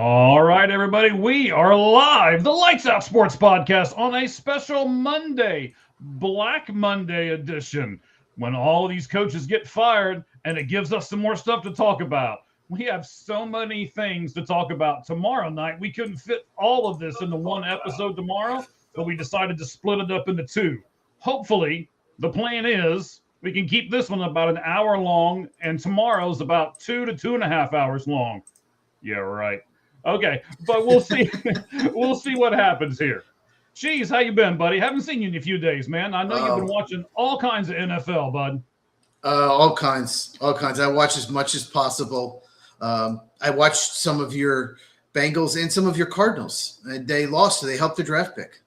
All right, everybody, we are live, the Lights Out Sports Podcast, on a special Monday, Black Monday edition, when all of these coaches get fired, and it gives us some more stuff to talk about. We have so many things to talk about tomorrow night. We couldn't fit all of this into one episode tomorrow, but we decided to split it up into two. Hopefully, the plan is we can keep this one about an hour long, and tomorrow's about 2 to 2.5 hours long. Yeah, right. Okay, but we'll see. We'll see what happens here. Cheese, how you been, buddy? Haven't seen you in a few days, man. I know you've been watching all kinds of NFL, bud. All kinds. I watch as much as possible. I watched some of your Bengals and some of your Cardinals. And they lost, so they helped the draft pick.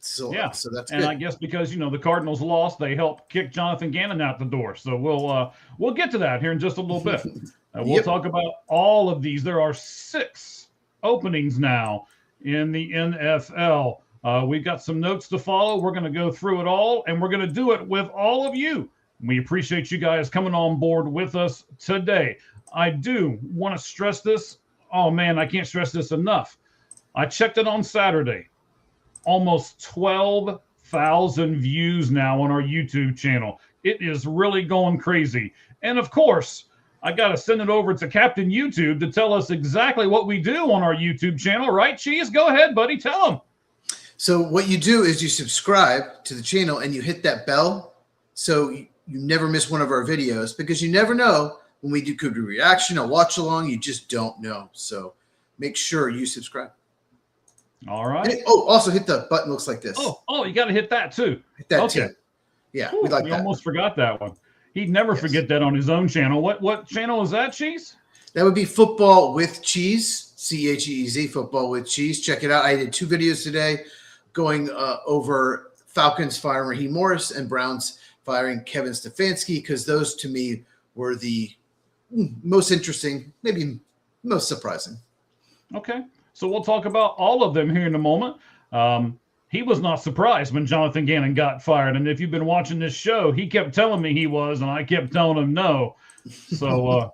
So yeah, so that's and good. I guess because the Cardinals lost, they helped kick Jonathan Gannon out the door. So we'll get to that here in just a little bit. We'll talk about all of these. There are 6 openings now in the NFL. We've got some notes to follow. We're going to go through it all, and we're going to do it with all of you. We appreciate you guys coming on board with us today. I do want to stress this. Oh, man, I can't stress this enough. I checked it on Saturday. Almost 12,000 views now on our YouTube channel. It is really going crazy. And, of course, I got to send it over to Captain YouTube to tell us exactly what we do on our YouTube channel, right, Cheese? Go ahead, buddy. Tell them. So what you do is you subscribe to the channel and you hit that bell so you never miss one of our videos, because you never know when we do could be reaction or watch along. You just don't know. So make sure you subscribe. All right. Also hit the button. Looks like this. Oh, you got to hit that too. Hit that too. Yeah, we like that. Almost forgot that one. He'd never forget that on his own channel. What channel is that, Cheese? That would be Football with Cheese, CHEEZ, Football with Cheese. Check it out. I did 2 videos today going over Falcons firing Raheem Morris and Browns firing Kevin Stefanski, because those to me were the most interesting, maybe most surprising. Okay, so we'll talk about all of them here in a moment. He was not surprised when Jonathan Gannon got fired. And if you've been watching this show, he kept telling me he was, and I kept telling him no. So,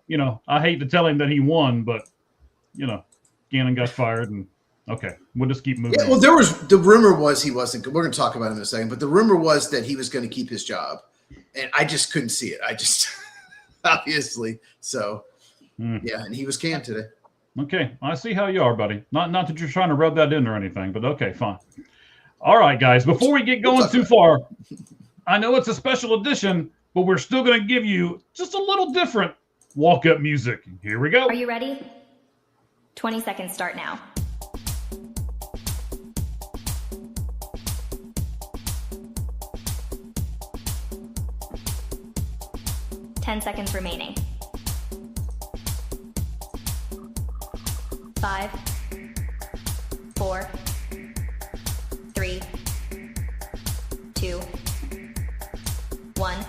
I hate to tell him that he won, but, Gannon got fired. And okay, we'll just keep moving. Yeah, well, the rumor was he wasn't. We're going to talk about him in a second, but the rumor was that he was going to keep his job. And I just couldn't see it. I just, obviously. So, yeah, and he was canned today. Okay, I see how you are, buddy. Not that you're trying to rub that in or anything, but okay, fine. All right, guys, before we get going too far, I know it's a special edition, but we're still going to give you just a little different walk-up music. Here we go. Are you ready? 20 seconds start now. Ten seconds remaining. 5, 4, 3, 2, 1.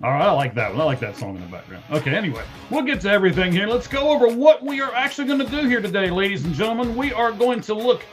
All right, I like that one. I like that song in the background. Okay, anyway, we'll get to everything here. Let's go over what we are actually going to do here today, ladies and gentlemen. We are going to look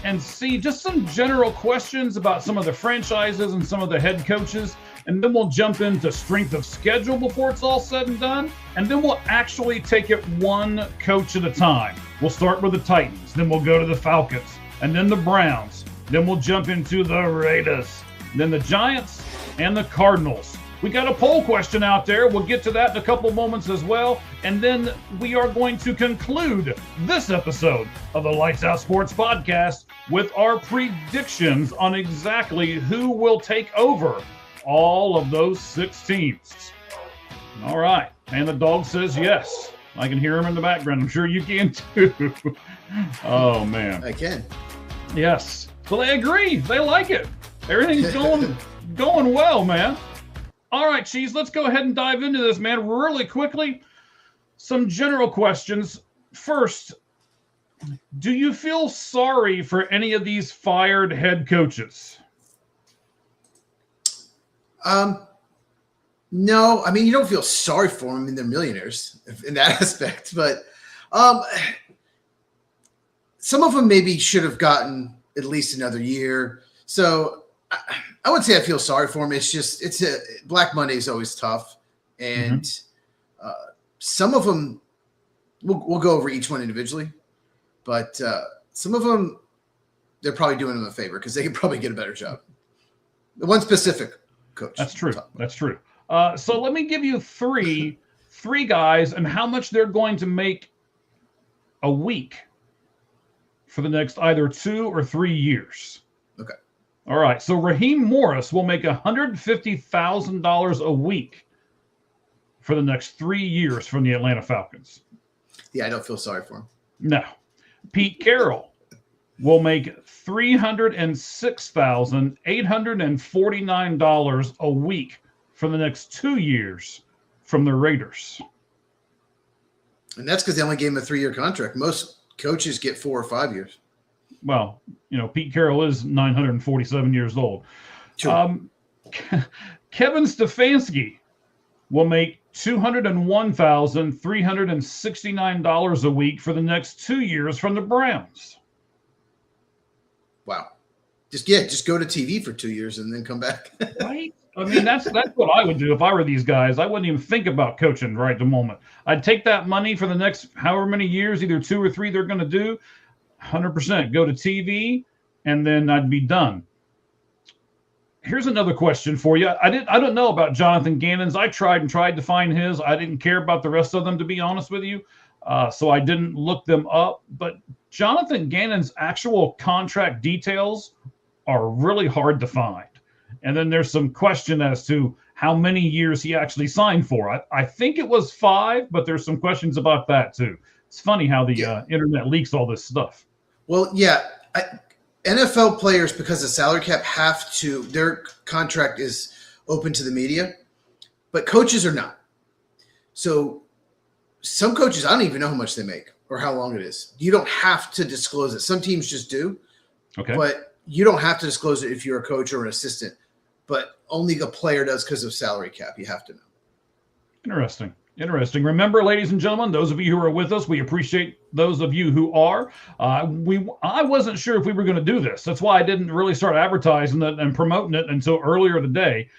and see just some general questions about some of the franchises and some of the head coaches, and then we'll jump into strength of schedule before it's all said and done, and then we'll actually take it one coach at a time. We'll start with the Titans, then we'll go to the Falcons, and then the Browns, then we'll jump into the Raiders, then the Giants, and the Cardinals. We got a poll question out there. We'll get to that in a couple moments as well. And then we are going to conclude this episode of the Lights Out Sports Podcast with our predictions on exactly who will take over all of those 6 teams. All right. And the dog says yes. I can hear him in the background. I'm sure you can too. Oh, man. I can. Yes. So they agree. They like it. Everything's going well, man. All right, Cheese, let's go ahead and dive into this, man, really quickly. Some general questions. First, do you feel sorry for any of these fired head coaches? No, I mean, you don't feel sorry for them. I mean, they're millionaires in that aspect. But Some of them maybe should have gotten at least another year. So I would say I feel sorry for him. It's just Black Monday is always tough, and some of them we'll go over each one individually, but some of them they're probably doing him a favor because they could probably get a better job. The one specific coach. That's true. That's true. So let me give you three guys and how much they're going to make a week for the next either 2 or 3 years. Okay. All right. So Raheem Morris will make $150,000 a week for the next 3 years from the Atlanta Falcons. Yeah, I don't feel sorry for him. No. Pete Carroll will make $306,849 a week for the next 2 years from the Raiders. And that's because they only gave him a 3-year contract. Most coaches get 4 or 5 years. Well, Pete Carroll is 947 years old. Sure. Kevin Stefanski will make $201,369 a week for the next 2 years from the Browns. Wow. Just go to TV for 2 years and then come back. Right? I mean, that's what I would do if I were these guys. I wouldn't even think about coaching right at the moment. I'd take that money for the next however many years, either 2 or 3 they're going to do, 100%. Go to TV, and then I'd be done. Here's another question for you. I don't know about Jonathan Gannon's. I tried to find his. I didn't care about the rest of them, to be honest with you. So I didn't look them up. But Jonathan Gannon's actual contract details are really hard to find. And then there's some question as to how many years he actually signed for. I think it was 5, but there's some questions about that too. It's funny how the internet leaks all this stuff. Well, yeah. NFL players, because of salary cap, their contract is open to the media, but coaches are not. So some coaches, I don't even know how much they make or how long it is. You don't have to disclose it. Some teams just do. Okay. But you don't have to disclose it if you're a coach or an assistant. But only a player does because of salary cap. You have to know. Interesting. Remember, ladies and gentlemen, those of you who are with us, we appreciate those of you who are. I wasn't sure if we were going to do this. That's why I didn't really start advertising it and promoting it until earlier today.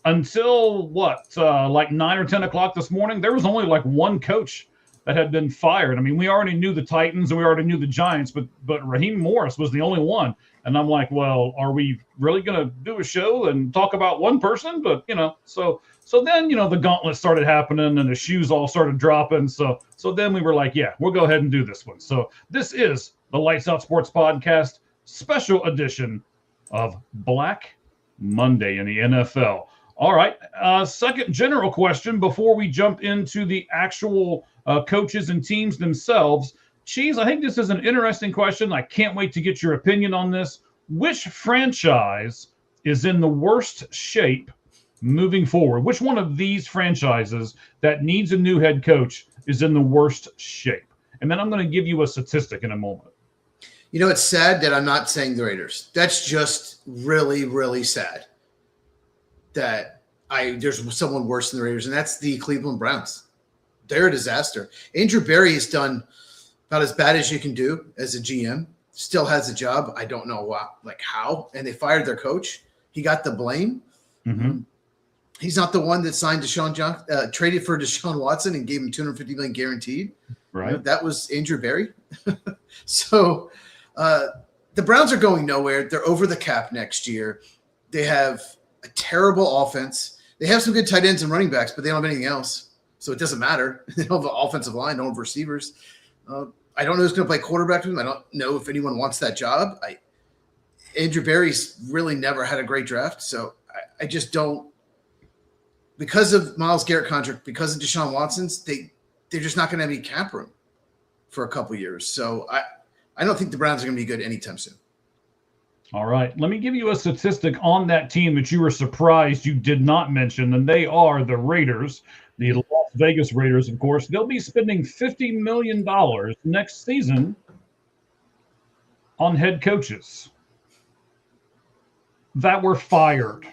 Until like 9 or 10 o'clock this morning, there was only like one coach that had been fired. I mean, we already knew the Titans and we already knew the Giants, but Raheem Morris was the only one. And I'm like, well, are we really going to do a show and talk about one person? But, so then, the gauntlet started happening and the shoes all started dropping. So then we were like, yeah, we'll go ahead and do this one. So this is the Lights Out Sports Podcast special edition of Black Monday in the NFL. All right. Second general question before we jump into the actual coaches and teams themselves. Cheese, I think this is an interesting question. I can't wait to get your opinion on this. Which franchise is in the worst shape moving forward? Which one of these franchises that needs a new head coach is in the worst shape? And then I'm going to give you a statistic in a moment. It's sad that I'm not saying the Raiders. That's just really, really sad that there's someone worse than the Raiders, and that's the Cleveland Browns. They're a disaster. Andrew Berry has done about as bad as you can do as a GM. Still has a job. I don't know how. And they fired their coach. He got the blame. Mm-hmm. He's not the one that signed traded for Deshaun Watson and gave him $250 million guaranteed. Right. That was Andrew Berry. So the Browns are going nowhere. They're over the cap next year. They have a terrible offense. They have some good tight ends and running backs, but they don't have anything else. So it doesn't matter. They don't have an offensive line. They don't have receivers. I don't know who's going to play quarterback for them. I don't know if anyone wants that job. Andrew Berry's really never had a great draft. So I just don't. Because of Myles Garrett contract, because of Deshaun Watson's, they're just not going to have any cap room for a couple years. So I don't think the Browns are going to be good anytime soon. All right. Let me give you a statistic on that team that you were surprised you did not mention, and they are the Raiders, the Las Vegas Raiders, of course. They'll be spending $50 million next season on head coaches that were fired.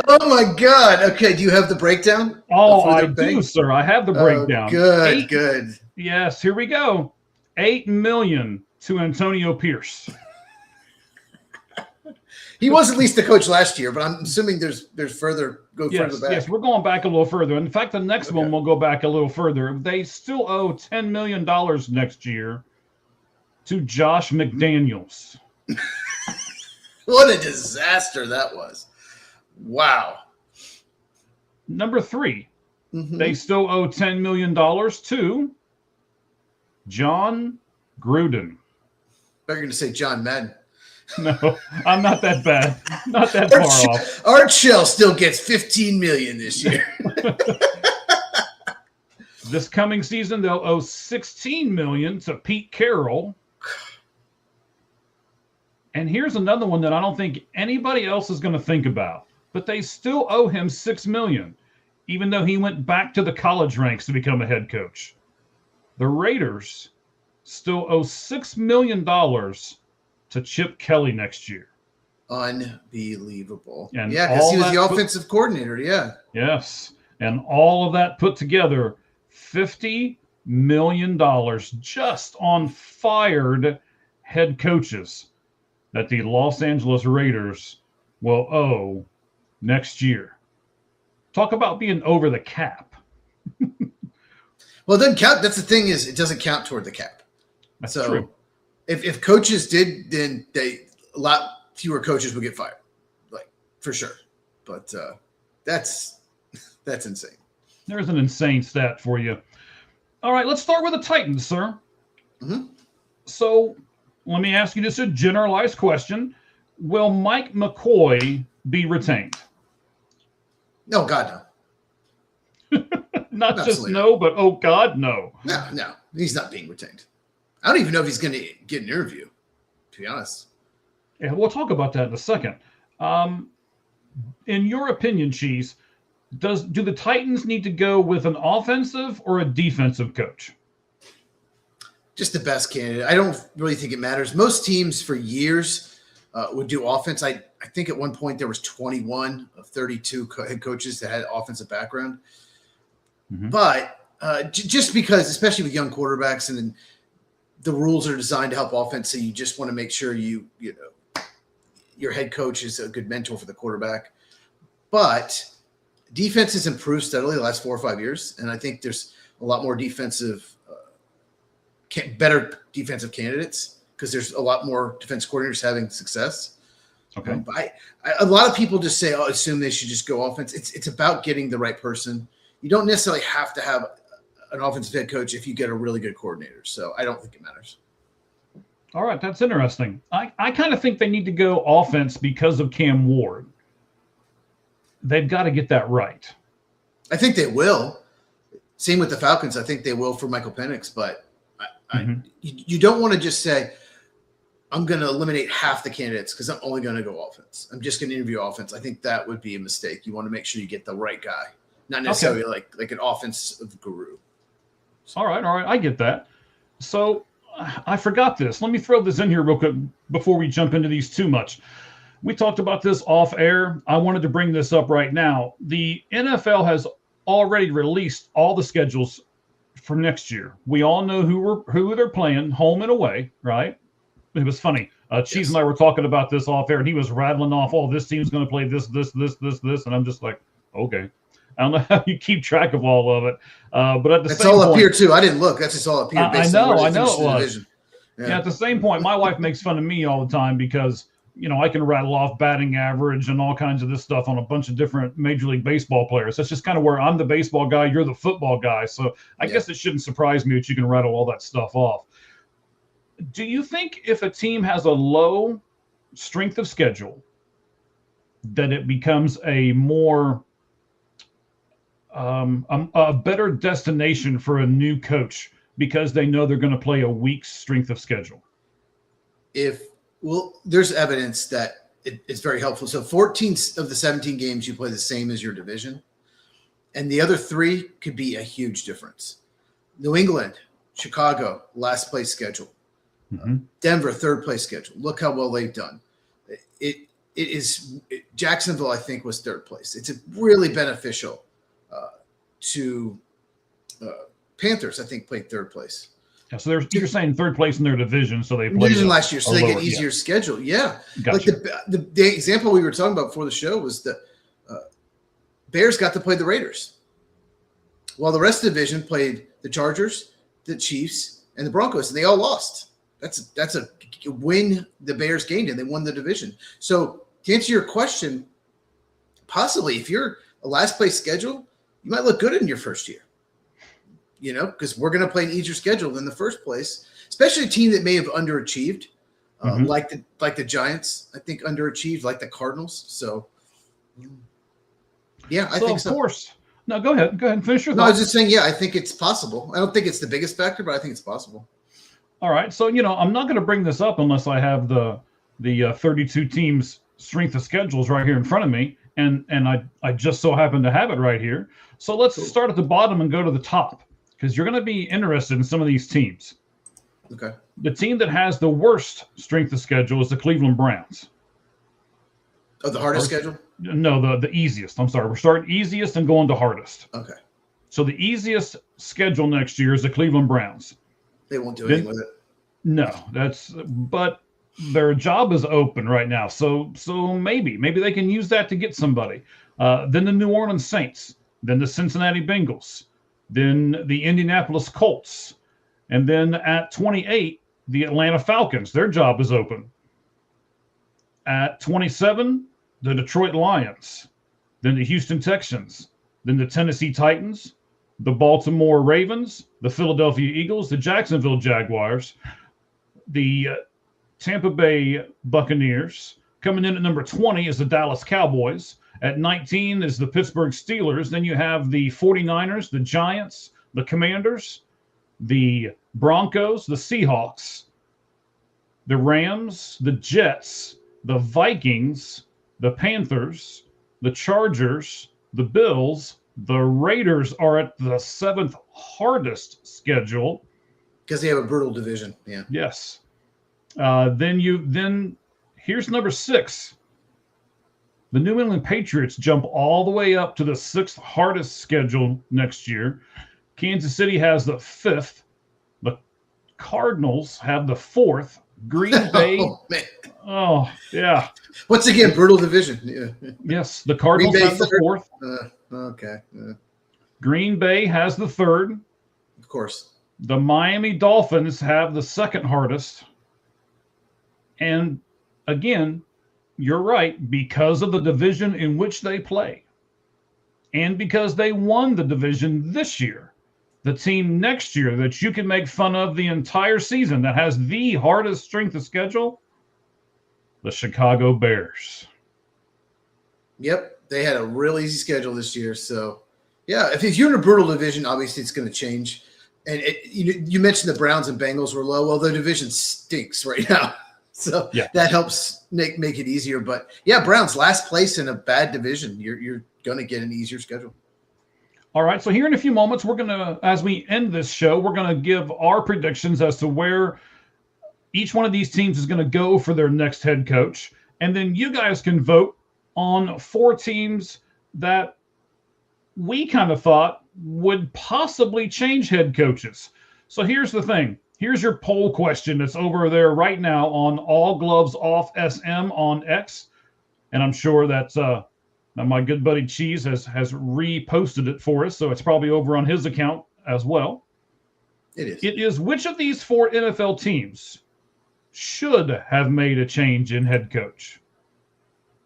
Oh my God. Okay. Do you have the breakdown? Oh, of who I they're paying? do, sir. I have the breakdown. Good, good. Yes, here we go. $8 million to Antonio Pierce. He was at least the coach last year, but I'm assuming there's further Yes, back. yes, we're going back a little further. In fact, the next Okay. one will go back a little further. They still owe $10 million next year to Josh McDaniels. What a disaster that was. Wow. Number 3, Mhm. they still owe $10 million to John Gruden. They're going to say John Madden. No, I'm not that bad. Not that far off. Art Shell still gets $15 million this year. This coming season, they'll owe $16 million to Pete Carroll. And here's another one that I don't think anybody else is going to think about, but they still owe him $6 million, even though he went back to the college ranks to become a head coach. The Raiders still owe $6 million to Chip Kelly next year. Unbelievable. And yeah, because he was all the that offensive coordinator. Yeah. Yes. And all of that put together, $50 million just on fired head coaches that the Los Angeles Raiders will owe next year. Talk about being over the cap. Well, it doesn't count. That's the thing is it doesn't count toward the cap. That's So true. if coaches did, then a lot fewer coaches would get fired, like for sure. But that's insane. There's an insane stat for you. All right, let's start with the Titans, sir. Mhm. So let me ask you just a generalized question. Will Mike McCoy be retained? No, God, Not just Absolutely no, but oh God, no. no, he's not being retained. I don't even know if he's going to get an interview. To be honest, Yeah, we'll talk about that in a second. In your opinion, Cheese, do the Titans need to go with an offensive or a defensive coach? just the best candidate. I don't really think it matters. Most teams for years would do offense. I think at one point there was 21 of 32 head coaches that had offensive background. Mhm. But just because, especially with young quarterbacks, and then the rules are designed to help offense, so you just want to make sure you know your head coach is a good mentor for the quarterback. But defense has improved steadily the last 4 or 5 years, and I think there's a lot more better defensive candidates because there's a lot more defense coordinators having success. Okay. But a lot of people just say, assume they should just go offense. It's about getting the right person. You don't necessarily have to have an offensive head coach if you get a really good coordinator. So I don't think it matters. All right, that's interesting. I kind of think they need to go offense because of Cam Ward. They've got to get that right. I think they will. Same with the Falcons. I think they will for Michael Penix. But you don't want to just say, I'm going to eliminate half the candidates because I'm only going to go offense. I'm just going to interview offense. I think that would be a mistake. You want to make sure you get the right guy, not necessarily like an offensive guru. All right, I get that. So I forgot this. Let me throw this in here real quick before we jump into these too much. We talked about this off air. I wanted to bring this up right now. The NFL has already released all the schedules for next year. We all know who they're playing, home and away, right? It was funny. Cheese and I were talking about this off air, and he was rattling off, this team's going to play this, and I'm just like, okay. I don't know how you keep track of all of it, but at the That's same all point, up here too. I didn't look. That's just all up here. I know it was. Division. Yeah, at the same point, my wife makes fun of me all the time because, I can rattle off batting average and all kinds of this stuff on a bunch of different Major League Baseball players. That's just kind of where I'm the baseball guy, you're the football guy. So I guess it shouldn't surprise me that you can rattle all that stuff off. Do you think if a team has a low strength of schedule, that it becomes a more a better destination for a new coach because they know they're going to play a weak strength of schedule? There's evidence that it's very helpful. So 14 of the 17 games you play the same as your division, and the other 3 could be a huge difference. New England, Chicago, last place schedule. Denver, third place schedule. Look how well they've done. Jacksonville, I think, was third place. It's really beneficial to Panthers, I think, played third place. Yeah, so you're saying third place in their division, so they played division last year, so they lower, get easier schedule. Yeah, gotcha. Like the example we were talking about before the show was the Bears got to play the Raiders, while the rest of the division played the Chargers, the Chiefs, and the Broncos, and they all lost. That's a win the Bears gained, and they won the division. So to answer your question, possibly if you're a last place schedule, you might look good in your first year. Because we're going to play an easier schedule than the first place, especially a team that may have underachieved, like the Giants, I think underachieved, like the Cardinals. So, yeah, I think so. Of course. No, go ahead and finish your thought. No, I was just saying, yeah, I think it's possible. I don't think it's the biggest factor, but I think it's possible. All right. So, I'm not going to bring this up unless I have the 32 teams strength of schedules right here in front of me. And I just so happen to have it right here. So let's start at the bottom and go to the top, because you're going to be interested in some of these teams. Okay. The team that has the worst strength of schedule is the Cleveland Browns. Oh, the hardest schedule? No, the easiest. I'm sorry. We're starting easiest and going to hardest. Okay. So the easiest schedule next year is the Cleveland Browns. They won't do anything with it. No, but their job is open right now. So maybe they can use that to get somebody. Then the New Orleans Saints, then the Cincinnati Bengals, then the Indianapolis Colts, and then at 28, the Atlanta Falcons. Their job is open. At 27, the Detroit Lions, then the Houston Texans, then the Tennessee Titans, the Baltimore Ravens, the Philadelphia Eagles, the Jacksonville Jaguars, the Tampa Bay Buccaneers. Coming in at number 20 is the Dallas Cowboys. At 19 is the Pittsburgh Steelers. Then you have the 49ers, the Giants, the Commanders, the Broncos, the Seahawks, the Rams, the Jets, the Vikings, the Panthers, the Chargers, the Bills. The Raiders are at the 7th hardest schedule. Because they have a brutal division. Yeah. Yes. Then here's number 6. The New England Patriots jump all the way up to the 6th hardest schedule next year. Kansas City has the 5th. The Cardinals have the 4th. Green Bay. Oh, man. Oh, yeah. Once again, brutal division. Yeah. Yes, the Cardinals have the 4th. Okay. Green Bay has the 3rd. Of course. The Miami Dolphins have the 2nd hardest. And again, you're right, because of the division in which they play. And because they won the division this year, the team next year that you can make fun of the entire season that has the hardest strength of schedule, the Chicago Bears. Yep, they had a real easy schedule this year. So, yeah, if you're in a brutal division, obviously it's going to change. And you mentioned the Browns and Bengals were low. Well, the division stinks right now. So yeah, that helps make it easier. But, yeah, Browns last place in a bad division. You're going to get an easier schedule. All right, so here in a few moments, we're going to, as we end this show, we're going to give our predictions as to where each one of these teams is going to go for their next head coach. And then you guys can vote on 4 teams that we kind of thought would possibly change head coaches. So here's the thing. Here's your poll question that's over there right now on All Gloves Off SM on X. And I'm sure that my good buddy Cheese has reposted it for us, so it's probably over on his account as well. It is. It is, which of these 4 NFL teams should have made a change in head coach?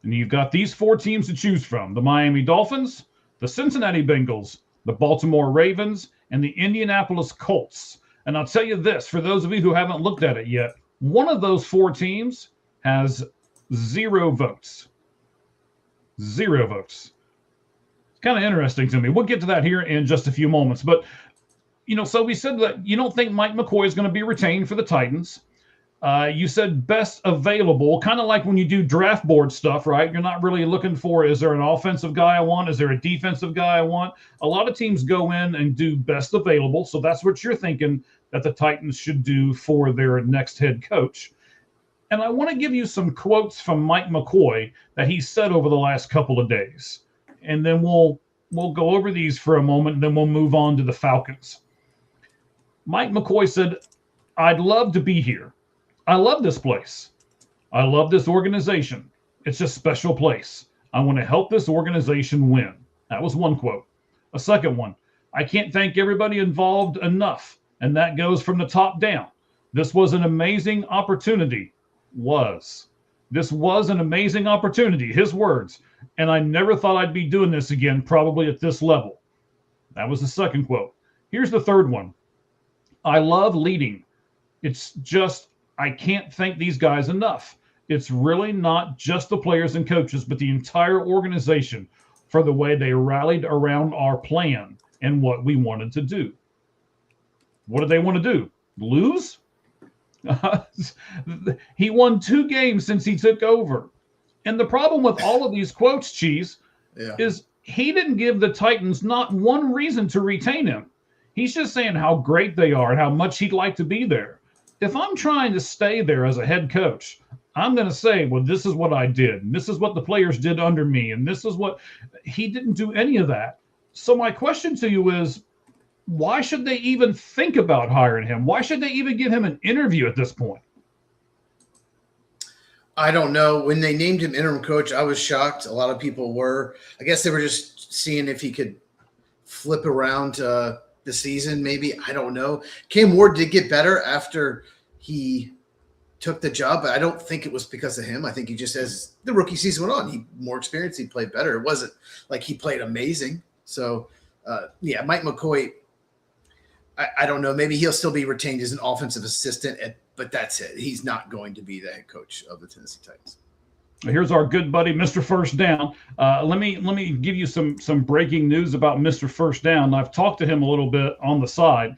And you've got these 4 teams to choose from: the Miami Dolphins, the Cincinnati Bengals, the Baltimore Ravens, and the Indianapolis Colts. And I'll tell you this, for those of you who haven't looked at it yet, one of those 4 teams has 0 votes. 0 votes. It's kind of interesting to me. We'll get to that here in just a few moments. But, so we said that you don't think Mike McCoy is going to be retained for the Titans. You said best available, kind of like when you do draft board stuff, right? You're not really looking for, is there an offensive guy I want? Is there a defensive guy I want? A lot of teams go in and do best available. So that's what you're thinking that the Titans should do for their next head coach. And I want to give you some quotes from Mike McCoy that he said over the last couple of days. And then we'll go over these for a moment, and then we'll move on to the Falcons. Mike McCoy said, "I'd love to be here. I love this place. I love this organization. It's a special place. I want to help this organization win." That was one quote. A second one, "I can't thank everybody involved enough, and that goes from the top down. This was an amazing opportunity." This was an amazing opportunity, his words, "and I never thought I'd be doing this again, probably at this level." That was the second quote. Here's the third one. "I love leading. It's just, I can't thank these guys enough. It's really not just the players and coaches, but the entire organization for the way they rallied around our plan and what we wanted to do." What did they want to do? Lose? He won 2 games since he took over. And the problem with all of these quotes, Cheese, is he didn't give the Titans not one reason to retain him. He's just saying how great they are and how much he'd like to be there. If I'm trying to stay there as a head coach, I'm going to say, well, this is what I did, and this is what the players did under me, and this is what he didn't do any of that. So my question to you is, why should they even think about hiring him? Why should they even give him an interview at this point? I don't know. When they named him interim coach, I was shocked. A lot of people were. I guess they were just seeing if he could flip around the season, maybe. I don't know. Cam Ward did get better after he took the job, but I don't think it was because of him. I think he just, as the rookie season went on, he more experience, he played better. It wasn't like he played amazing. So, Mike McCoy, I don't know. Maybe he'll still be retained as an offensive assistant, but that's it. He's not going to be the head coach of the Tennessee Titans. Here's our good buddy, Mr. First Down. Let me give you some breaking news about Mr. First Down. I've talked to him a little bit on the side.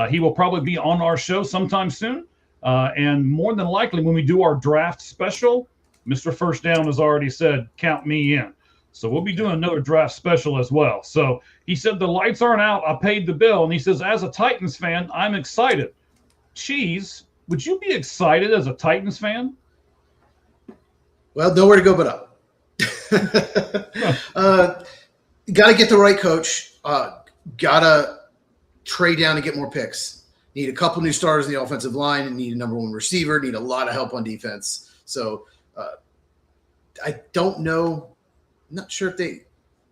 He will probably be on our show sometime soon. And more than likely, when we do our draft special, Mr. First Down has already said, count me in. So we'll be doing another draft special as well. So he said, the lights aren't out. I paid the bill. And he says, as a Titans fan, I'm excited. Cheese, would you be excited as a Titans fan? Well, nowhere to go but up. Got to get the right coach. Got to trade down and get more picks. Need a couple new starters in the offensive line and need a number 1 receiver. Need a lot of help on defense. So I don't know. I'm not sure if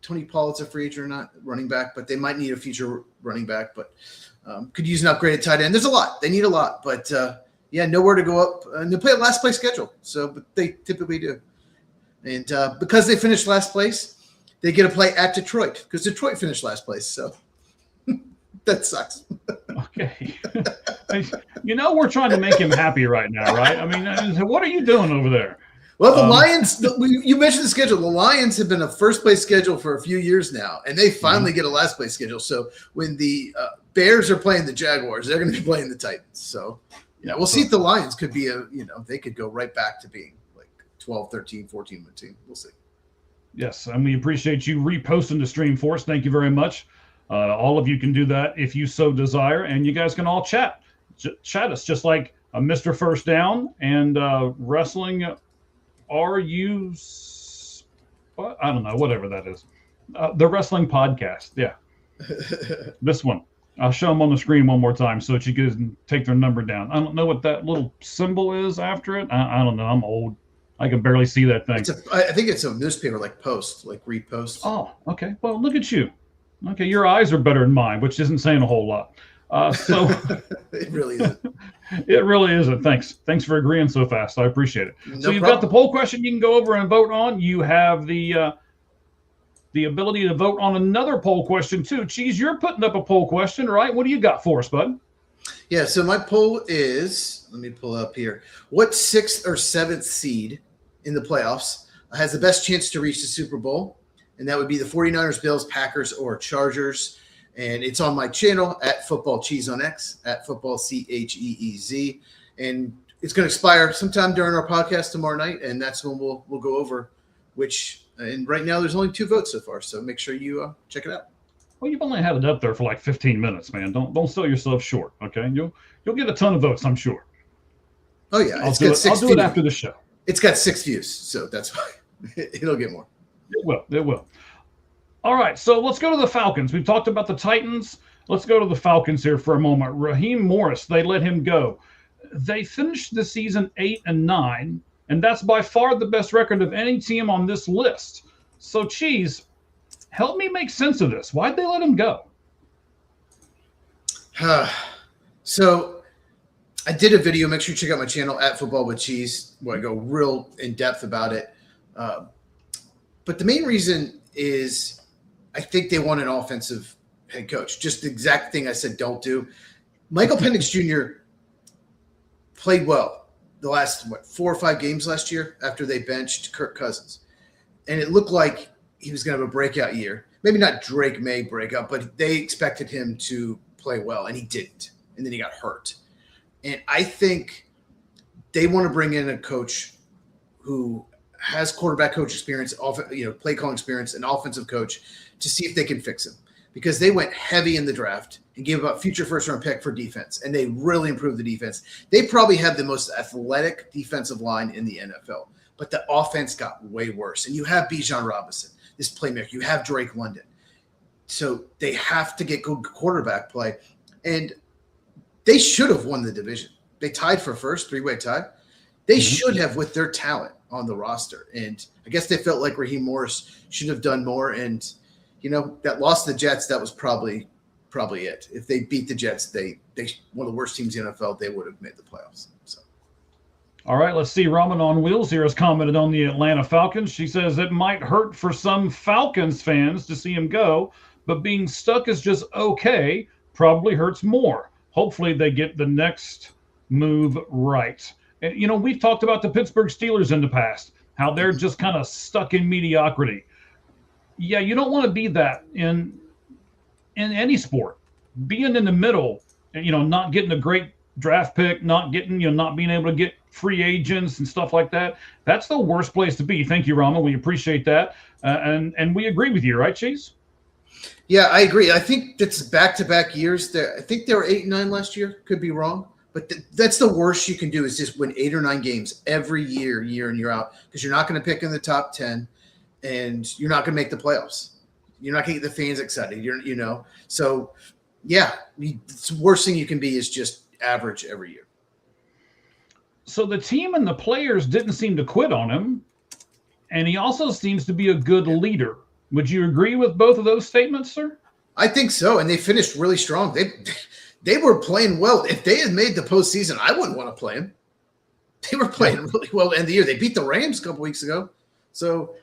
Tony Pollard's a free agent or not, running back, but they might need a future running back, but could use an upgraded tight end. There's a lot. They need a lot, but nowhere to go up. And they play a last place schedule, but they typically do. And because they finished last place, they get to play at Detroit because Detroit finished last place. So that sucks. Okay. We're trying to make him happy right now, right? I mean, what are you doing over there? Well, the Lions, you mentioned the schedule. The Lions have been a first-place schedule for a few years now, and they finally get a last-place schedule. So when the Bears are playing the Jaguars, they're going to be playing the Titans. So, we'll see if the Lions could be they could go right back to being like 12, 13, 14-win team. We'll see. Yes, and we appreciate you reposting the stream for us. Thank you very much. All of you can do that if you so desire, and you guys can all chat us just like Mr. First Down and Wrestling – I don't know, whatever that is. The Wrestling Podcast. Yeah. This one. I'll show them on the screen one more time so that you can take their number down. I don't know what that little symbol is after it. I don't know. I'm old. I can barely see that thing. I think it's a newspaper like Post, like Repost. Oh, okay. Well, look at you. Okay, your eyes are better than mine, which isn't saying a whole lot. So it really isn't. It really isn't. Thanks for agreeing so fast. I appreciate it. No so you've problem. got the poll question you can go over and vote on. You have the ability to vote on another poll question too. Cheese, you're putting up a poll question, right? What do you got for us, bud? Yeah, so my poll is, let me pull up here. What 6th or 7th seed in the playoffs has the best chance to reach the Super Bowl? And that would be the 49ers, Bills, Packers, or Chargers. And it's on my channel at Football Cheese on X, at Football CHEEZ. And it's going to expire sometime during our podcast tomorrow night, and that's when we'll go over which. And right now, there's only 2 votes so far, so make sure you check it out. Well, you've only had it up there for like 15 minutes, man. Don't sell yourself short, okay? You'll get a ton of votes, I'm sure. Oh yeah, I'll do it after the show. It's got 6 views, so that's why it'll get more. It will. It will. All right, so let's go to the Falcons. We've talked about the Titans. Let's go to the Falcons here for a moment. Raheem Morris, they let him go. They finished the season 8-9, and that's by far the best record of any team on this list. So, Cheese, help me make sense of this. Why'd they let him go? So I did a video. Make sure you check out my channel at Football with Cheese, where I go real in depth about it. But the main reason is I think they want an offensive head coach. Just the exact thing I said don't do. Michael Penix Jr. played well the last 4 or 5 games last year after they benched Kirk Cousins. And it looked like he was going to have a breakout year. Maybe not Drake May breakout, but they expected him to play well, and he didn't. And then he got hurt. And I think they want to bring in a coach who has quarterback coach experience, play calling experience, an offensive coach to see if they can fix him. Because they went heavy in the draft and gave up future first-round pick for defense, and they really improved the defense. They probably have the most athletic defensive line in the NFL, but the offense got way worse. And you have Bijan Robinson, this playmaker. You have Drake London. So they have to get good quarterback play. And they should have won the division. They tied for first, 3-way tie. They should have with their talent on the roster. And I guess they felt like Raheem Morris should have done more. And, that loss to the Jets, that was probably it. If they beat the Jets, they one of the worst teams in the NFL, they would have made the playoffs. So. All right, let's see. Ramen on Wheels here has commented on the Atlanta Falcons. She says it might hurt for some Falcons fans to see him go, but being stuck is just okay. Probably hurts more. Hopefully they get the next move right. And, we've talked about the Pittsburgh Steelers in the past, how they're just kind of stuck in mediocrity. Yeah, you don't want to be that in any sport. Being in the middle, not getting a great draft pick, not getting, not being able to get free agents and stuff like that. That's the worst place to be. Thank you, Rama. We appreciate that. And we agree with you, right, Cheese? Yeah, I agree. I think that's back-to-back years. I think they were 8-9 last year. Could be wrong. But that's the worst you can do is just win 8 or 9 games every year in, year out, because you're not going to pick in the top 10 and you're not going to make the playoffs. You're not going to get the fans excited. So, yeah, the worst thing you can be is just average every year. So the team and the players didn't seem to quit on him, and he also seems to be a good leader. Would you agree with both of those statements, sir? I think so, and they finished really strong. They were playing well. If they had made the postseason, I wouldn't want to play them. They were playing really well at the end of the year. They beat the Rams a couple weeks ago. So,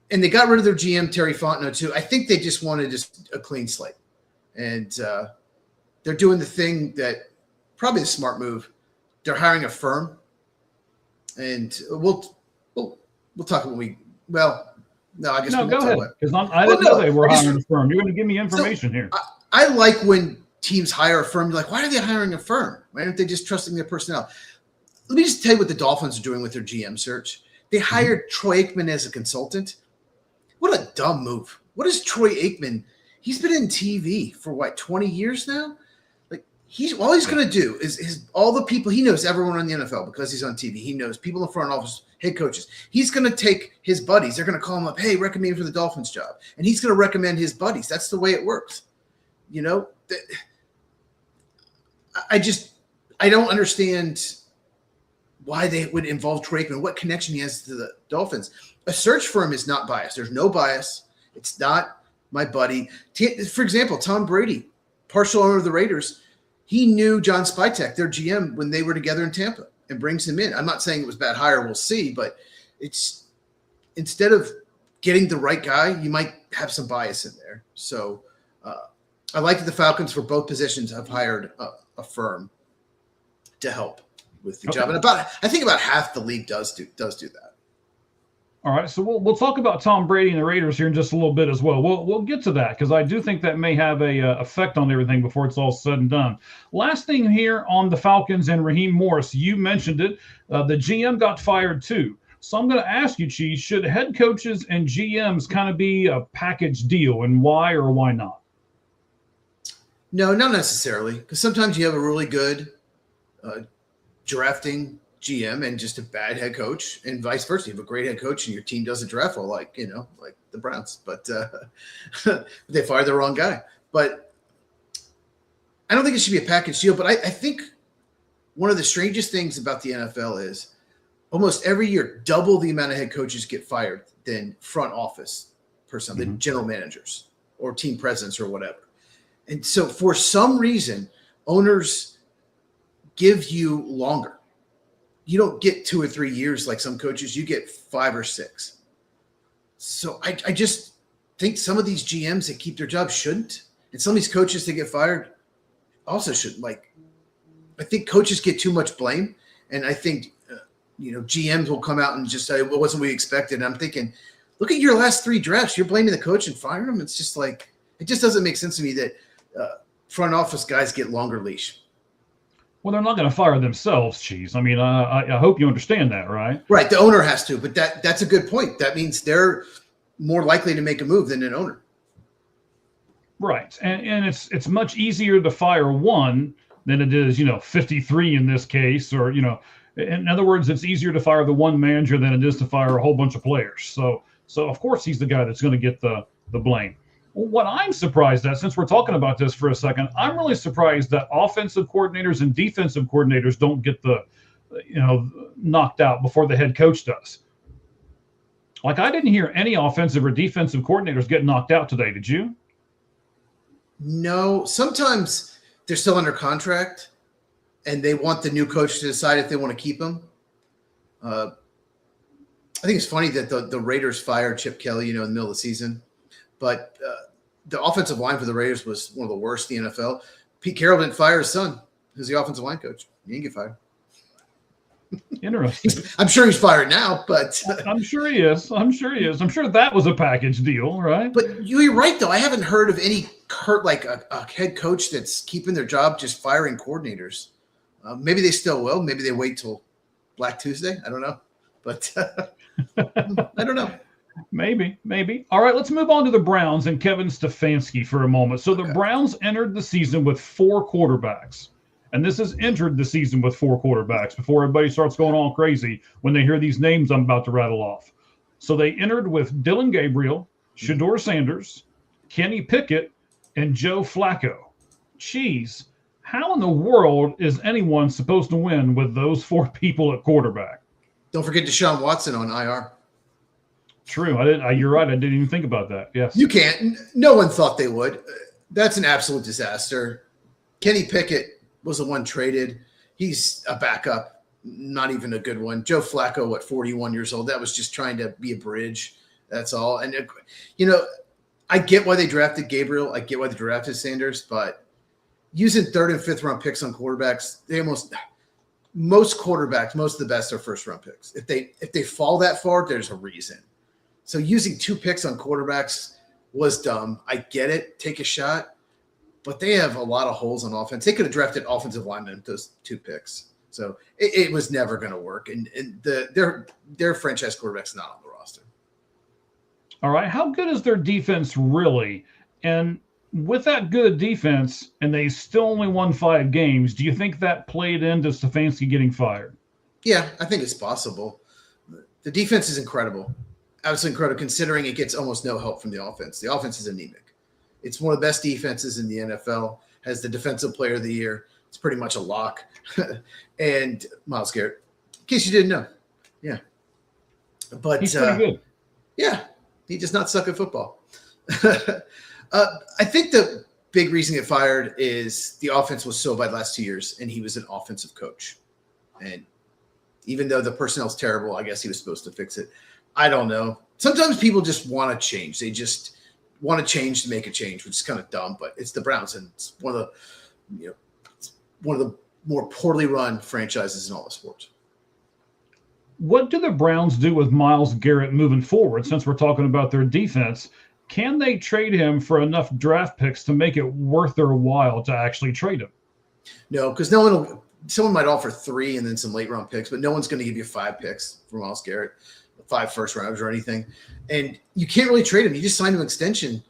and they got rid of their GM, Terry Fontenot, too. I think they just wanted just a clean slate. And they're doing the thing that probably the smart move. They're hiring a firm. And we'll talk when we – well, no, I guess no, we go ahead. Because I didn't know they were hiring a firm. You're going to give me information here. I like when teams hire a firm. You're like, why are they hiring a firm? Why aren't they just trusting their personnel? Let me just tell you what the Dolphins are doing with their GM search. They hired Troy Aikman as a consultant. What a dumb move. What is Troy Aikman? He's been in TV for 20 years now? Like all he's going to do is all the people, he knows everyone on the NFL because he's on TV. He knows people in front office, head coaches. He's going to take his buddies. They're going to call him up, hey, recommend me for the Dolphins job. And he's going to recommend his buddies. That's the way it works. I don't understand why they would involve Troy Aikman, what connection he has to the Dolphins. A search firm is not biased. There's no bias. It's not my buddy. For example, Tom Brady, partial owner of the Raiders, he knew John Spytek, their GM, when they were together in Tampa, and brings him in. I'm not saying it was bad hire. We'll see, but it's instead of getting the right guy, you might have some bias in there. So I like that the Falcons for both positions have hired a firm to help with the job. And I think about half the league does do that. All right, so we'll talk about Tom Brady and the Raiders here in just a little bit as well. We'll get to that because I do think that may have a effect on everything before it's all said and done. Last thing here on the Falcons and Raheem Morris, you mentioned it. The GM got fired too. So I'm going to ask you, Cheese, should head coaches and GMs kind of be a package deal, and why or why not? No, not necessarily, because sometimes you have a really good drafting GM and just a bad head coach, and vice versa. You have a great head coach and your team doesn't draft well, like the Browns, but they fired the wrong guy. But I don't think it should be a package deal. But I think one of the strangest things about the NFL is almost every year, double the amount of head coaches get fired than front office personnel, than general managers or team presidents or whatever. And so for some reason, owners give you longer. You don't get 2 or 3 years like some coaches. You get 5 or 6. So I just think some of these GMs that keep their jobs shouldn't. And some of these coaches that get fired also shouldn't. Like, I think coaches get too much blame. And I think, GMs will come out and just say, well, it wasn't what we expected. And I'm thinking, look at your last 3 drafts. You're blaming the coach and firing him. It's just like, it just doesn't make sense to me that front office guys get longer leash. Well, they're not going to fire themselves, Cheese. I mean, I hope you understand that, right? Right. The owner has to, but that's a good point. That means they're more likely to make a move than an owner. Right. And it's much easier to fire one than it is, 53 in this case, or, in other words, it's easier to fire the one manager than it is to fire a whole bunch of players. So of course he's the guy that's going to get the blame. What I'm surprised at, since we're talking about this for a second, I'm really surprised that offensive coordinators and defensive coordinators don't get knocked out before the head coach does. Like, I didn't hear any offensive or defensive coordinators get knocked out today. Did you? No. Sometimes they're still under contract and they want the new coach to decide if they want to keep him. I think it's funny that the Raiders fired Chip Kelly, in the middle of the season. But the offensive line for the Raiders was one of the worst in the NFL. Pete Carroll didn't fire his son, who's the offensive line coach. He didn't get fired. Interesting. I'm sure he's fired now, but I'm sure he is. I'm sure that was a package deal, right? But you're right, though. I haven't heard of any a head coach that's keeping their job just firing coordinators. Maybe they still will. Maybe they wait till Black Tuesday. I don't know, but I don't know. Maybe. All right, let's move on to the Browns and Kevin Stefanski for a moment. So the Browns entered the season with 4 quarterbacks. And this has entered the season with 4 quarterbacks before everybody starts going all crazy when they hear these names I'm about to rattle off. So they entered with Dylan Gabriel, Shedeur Sanders, Kenny Pickett, and Joe Flacco. Jeez, how in the world is anyone supposed to win with those 4 people at quarterback? Don't forget Deshaun Watson on IR. True. You're right. I didn't even think about that. Yes. You can't. No one thought they would. That's an absolute disaster. Kenny Pickett was the one traded. He's a backup, not even a good one. Joe Flacco, 41 years old? That was just trying to be a bridge. That's all. And, I get why they drafted Gabriel. I get why they drafted Sanders. But using 3rd and 5th round picks on quarterbacks, most quarterbacks, most of the best are 1st round picks. If they fall that far, there's a reason. So using 2 picks on quarterbacks was dumb. I get it. Take a shot. But they have a lot of holes on offense. They could have drafted offensive linemen with those 2 picks. So it was never going to work. And their franchise quarterback's not on the roster. All right. How good is their defense really? And with that good defense, and they still only won 5 games, do you think that played into Stefanski getting fired? Yeah, I think it's possible. The defense is incredible. Absolutely incredible, considering it gets almost no help from the offense. The offense is anemic. It's one of the best defenses in the NFL, has the defensive player of the year. It's pretty much a lock. And Myles Garrett, in case you didn't know. Yeah. But he's pretty good. Yeah, he does not suck at football. I think the big reason he got fired is the offense was so bad last 2 years, and he was an offensive coach. And even though the personnel's terrible, I guess he was supposed to fix it. I don't know. Sometimes people just want to change. They just want to change to make a change, which is kind of dumb, but it's the Browns, and it's one of the more poorly run franchises in all of sports. What do the Browns do with Myles Garrett moving forward? Since we're talking about their defense, can they trade him for enough draft picks to make it worth their while to actually trade him? No, because someone might offer 3 and then some late round picks, but no one's going to give you 5 picks for Myles Garrett, 5 first rounders or anything. And you can't really trade him. You just signed an extension.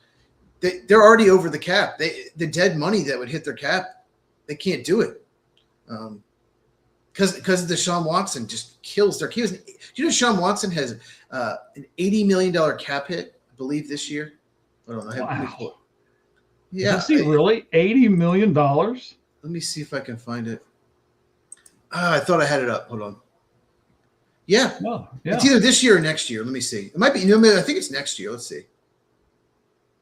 They're already over the cap. The dead money that would hit their cap, they can't do it. because Deshaun Watson just kills their cues. Do you know Deshaun Watson has an $80 million cap hit, I believe, this year? I don't know. Wow. Yeah. Is he really $80 million? Let me see if I can find it. I thought I had it up. Hold on. Yeah. Oh, yeah. It's either this year or next year. Let me see. It might be. I think it's next year. Let's see.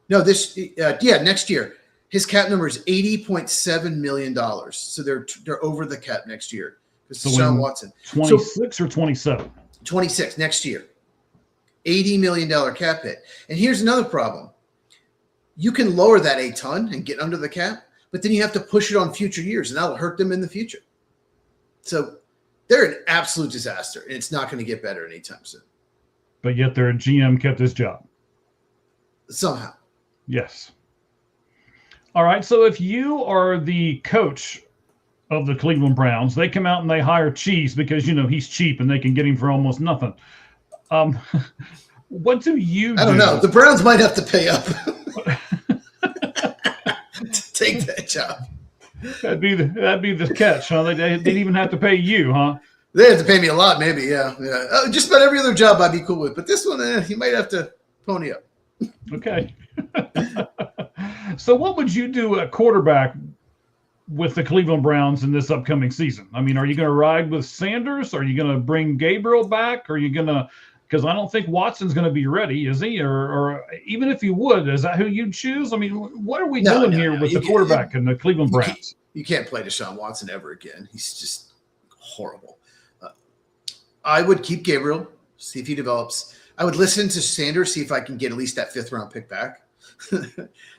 No, next year. His cap number is $80.7 million. So they're over the cap next year. It's Deshaun Watson. 26 or 27? 26 next year. $80 million cap hit. And here's another problem. You can lower that a ton and get under the cap, but then you have to push it on future years, and that'll hurt them in the future. So they're an absolute disaster, and it's not going to get better anytime soon. But yet their GM kept his job. Somehow. Yes. All right. So if you are the coach of the Cleveland Browns, they come out and they hire Cheese because, he's cheap and they can get him for almost nothing. What do you do? I don't know. The Browns might have to pay up to take that job. That'd be the catch, huh? They'd even have to pay you, huh? They have to pay me a lot, maybe. Yeah. Just about every other job I'd be cool with, but this one, you might have to pony up. Okay. So what would you do at quarterback with the Cleveland Browns in this upcoming season? I mean, are you going to ride with Sanders? Are you going to bring Gabriel back? Are you going to – because I don't think Watson's going to be ready, is he? Or even if he would, is that who you'd choose? I mean, what are we doing here with the quarterback and the Cleveland Browns? You can't play Deshaun Watson ever again. He's just horrible. I would keep Gabriel, see if he develops. I would listen to Sanders, see if I can get at least that 5th-round pick back.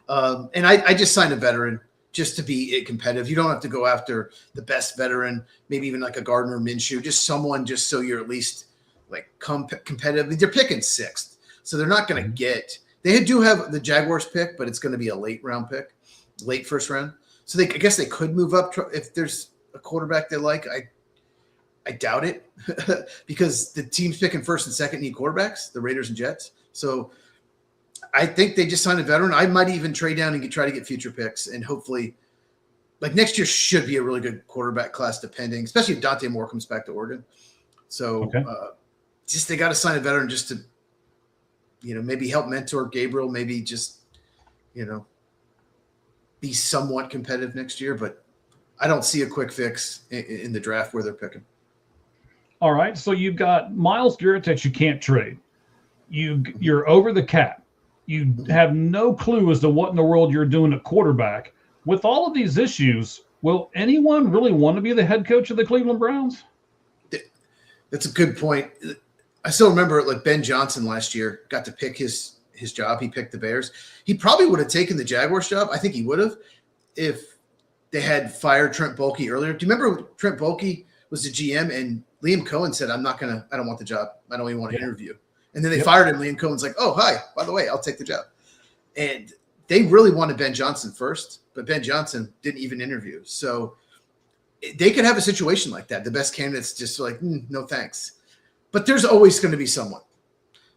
And I just signed a veteran just to be competitive. You don't have to go after the best veteran, maybe even like a Gardner Minshew, just someone just so you're at least like competitive. They're picking 6th, so they're not going to get – they do have the Jaguars pick, but it's going to be a late-round pick, late first round. So I guess they could move up if there's a quarterback they like. I doubt it because the teams picking 1st and 2nd need quarterbacks, the Raiders and Jets. So I think they just signed a veteran. I might even trade down and try to get future picks, and hopefully, like next year should be a really good quarterback class, depending, especially if Dante Moore comes back to Oregon. So okay. Just they got to sign a veteran just to, maybe help mentor Gabriel, maybe just, be somewhat competitive next year. But I don't see a quick fix in the draft where they're picking. All right, so you've got Myles Garrett that you can't trade. You're over the cap. You have no clue as to what in the world you're doing at quarterback. With all of these issues, will anyone really want to be the head coach of the Cleveland Browns? That's a good point. I still remember like Ben Johnson last year got to pick his job. He picked the Bears. He probably would have taken the Jaguars job. I think he would have if they had fired Trent Baalke earlier. Do you remember Trent Baalke was the GM and Liam Cohen said, I don't want the job. I don't even want to interview. And then they fired him. Liam Cohen's like, oh, hi, by the way, I'll take the job. And they really wanted Ben Johnson first, but Ben Johnson didn't even interview. So they could have a situation like that. The best candidates just like, no, thanks. But there's always going to be someone.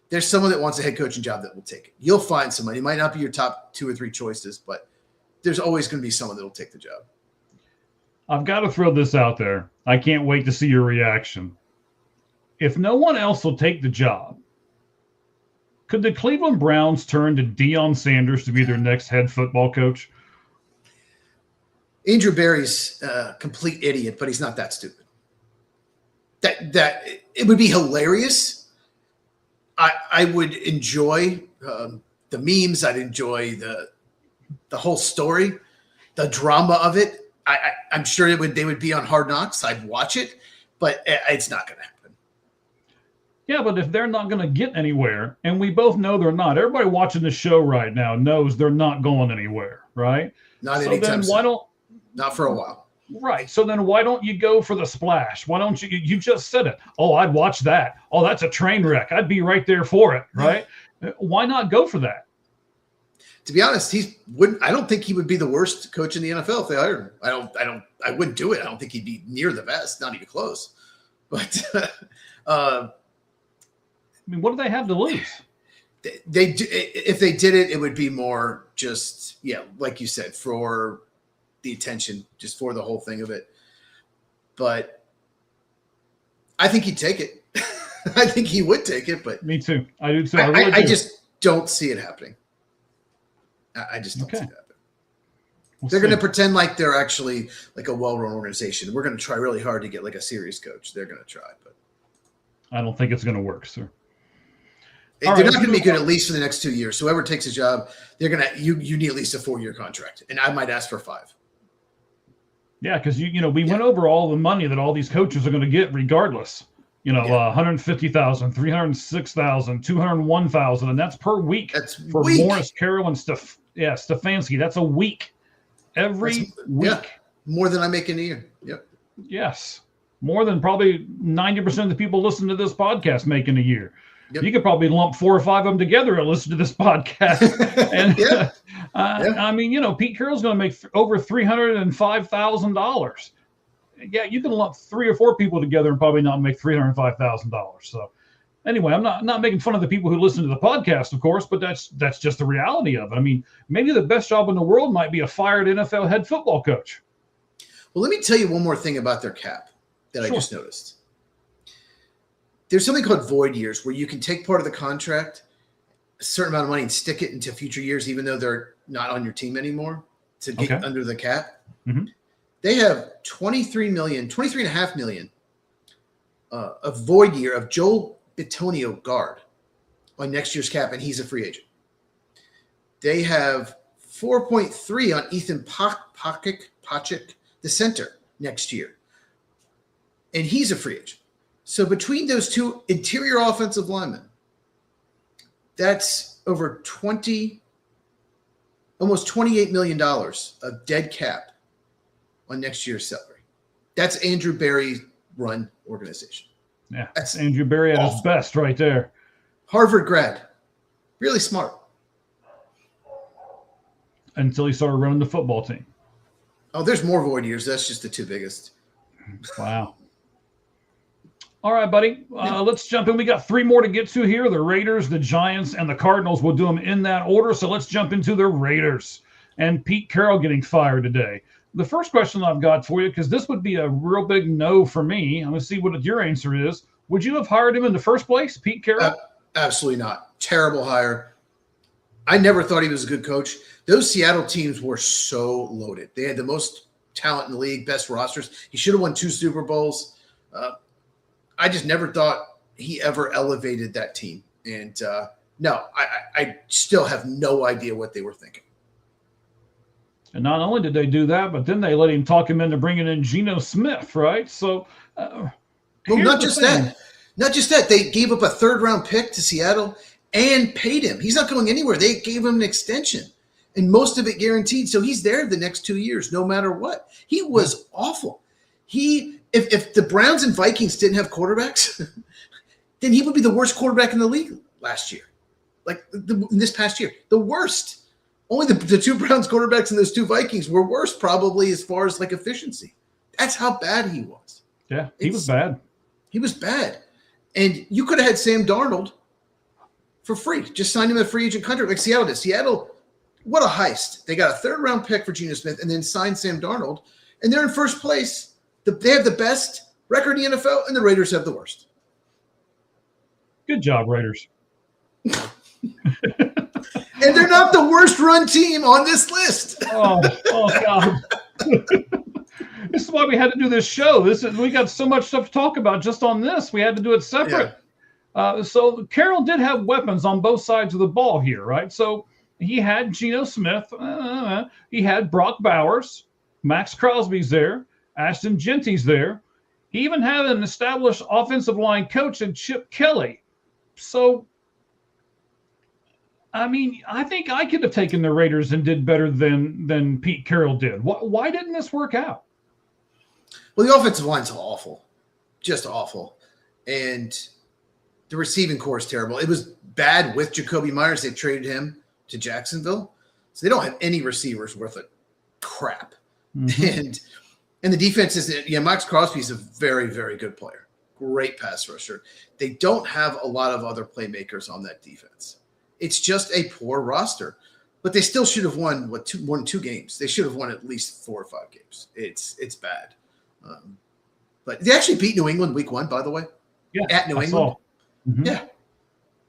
There's someone that wants a head coaching job that will take it. You'll find somebody. It might not be your top 2 or 3 choices, but there's always going to be someone that will take the job. I've got to throw this out there. I can't wait to see your reaction. If no one else will take the job, could the Cleveland Browns turn to Deion Sanders to be their next head football coach? Andrew Berry's a complete idiot, but he's not that stupid. That it would be hilarious. I would enjoy the memes. I'd enjoy the whole story, the drama of it. I'm sure they would be on Hard Knocks. I'd watch it, but it's not going to happen. Yeah, but if they're not going to get anywhere, and we both know they're not, everybody watching the show right now knows they're not going anywhere, right? Not anytime soon. Not for a while. Right. So then why don't you go for the splash? Why don't you just said it. Oh, I'd watch that. Oh, that's a train wreck. I'd be right there for it, right? Why not go for that? To be honest, I don't think he would be the worst coach in the NFL if they hired him. I wouldn't do it. I don't think he'd be near the best, not even close. But I mean, what do they have to lose? If they did it, it would be more just, like you said, for the attention, just for the whole thing of it. But I think he'd take it. I think he would take it, but Me too. I do too. I just don't see it happening. I just don't see it happening. They're going to pretend like they're actually like a well-run organization. We're going to try really hard to get like a serious coach. They're going to try, but I don't think it's going to work, sir. they're not going to be good at least for the next 2 years. Whoever takes a job, they're going to you need at least a 4-year contract, and I might ask for 5. Yeah, because we went over all the money that all these coaches are going to get regardless. 150,000, 306,000, 201,000, and that's per week. That's for week. Morris, Carroll, and Stefanski. That's a week. Every week. Yeah, more than I make in a year. Yep. Yes. More than probably 90% of the people listening to this podcast make in a year. Yep. You could probably lump 4 or 5 of them together and listen to this podcast. And I mean, Pete Carroll's going to make over $305,000. Yeah, you can lump 3 or 4 people together and probably not make $305,000. So anyway, I'm not making fun of the people who listen to the podcast, of course, but that's just the reality of it. I mean, maybe the best job in the world might be a fired NFL head football coach. Well, let me tell you one more thing about their cap that I just noticed. There's something called void years where you can take part of the contract, a certain amount of money, and stick it into future years, even though they're not on your team anymore, to get under the cap. Mm-hmm. They have $23.5 million a void year of Joel Bitonio guard on next year's cap, and he's a free agent. They have 4.3 on Ethan Pacic, the center, next year, and he's a free agent. So between those two interior offensive linemen, that's over almost $28 million of dead cap on next year's salary. That's Andrew Berry run organization. Yeah, that's Andrew Berry at his best right there. Harvard grad. Really smart. Until he started running the football team. Oh, there's more void years. That's just the 2 biggest. Wow. All right, buddy. Let's jump in. We got 3 more to get to here. The Raiders, the Giants, and the Cardinals. We'll do them in that order. So let's jump into the Raiders and Pete Carroll getting fired today. The first question I've got for you, because this would be a real big no for me. I'm going to see what your answer is. Would you have hired him in the first place, Pete Carroll? Absolutely not. Terrible hire. I never thought he was a good coach. Those Seattle teams were so loaded. They had the most talent in the league, best rosters. He should have won 2 Super Bowls. I just never thought he ever elevated that team. And no, I still have no idea what they were thinking. And not only did they do that, but then they let him talk him into bringing in Geno Smith, right? So, well, not just that. Not just that. They gave up a 3rd-round pick to Seattle and paid him. He's not going anywhere. They gave him an extension, and most of it guaranteed. So he's there the next 2 years, no matter what. He was awful. If the Browns and Vikings didn't have quarterbacks, then he would be the worst quarterback in the league last year. Like this past year, the worst. Only the 2 Browns quarterbacks and those 2 Vikings were worse, probably, as far as like efficiency. That's how bad he was. Yeah, he was bad. He was bad. And you could have had Sam Darnold for free. Just signed him a free agent contract like Seattle did. Seattle, what a heist. They got a 3rd-round pick for Geno Smith and then signed Sam Darnold, and they're in first place. They have the best record in the NFL, and the Raiders have the worst. Good job, Raiders. And they're not the worst run team on this list. Oh God. This is why we had to do this show. We got so much stuff to talk about just on this. We had to do it separate. Yeah. So Carroll did have weapons on both sides of the ball here, right? So he had Geno Smith. He had Brock Bowers. Max Crosby's there. Ashton Genty's there. He even had an established offensive line coach in Chip Kelly. So, I mean, I think I could have taken the Raiders and did better than Pete Carroll did. Why didn't this work out? Well, the offensive line's awful, just awful. And the receiving core is terrible. It was bad with Jacoby Myers. They traded him to Jacksonville. So they don't have any receivers worth a crap. Mm-hmm. And the defense is, Max Crosby's a very, very good player. Great pass rusher. They don't have a lot of other playmakers on that defense. It's just a poor roster. But they still should have won, 2 games. They should have won at least 4 or 5 games. It's bad. But they actually beat New England week 1, by the way. Yeah, At New I England. saw. Mhm. Yeah.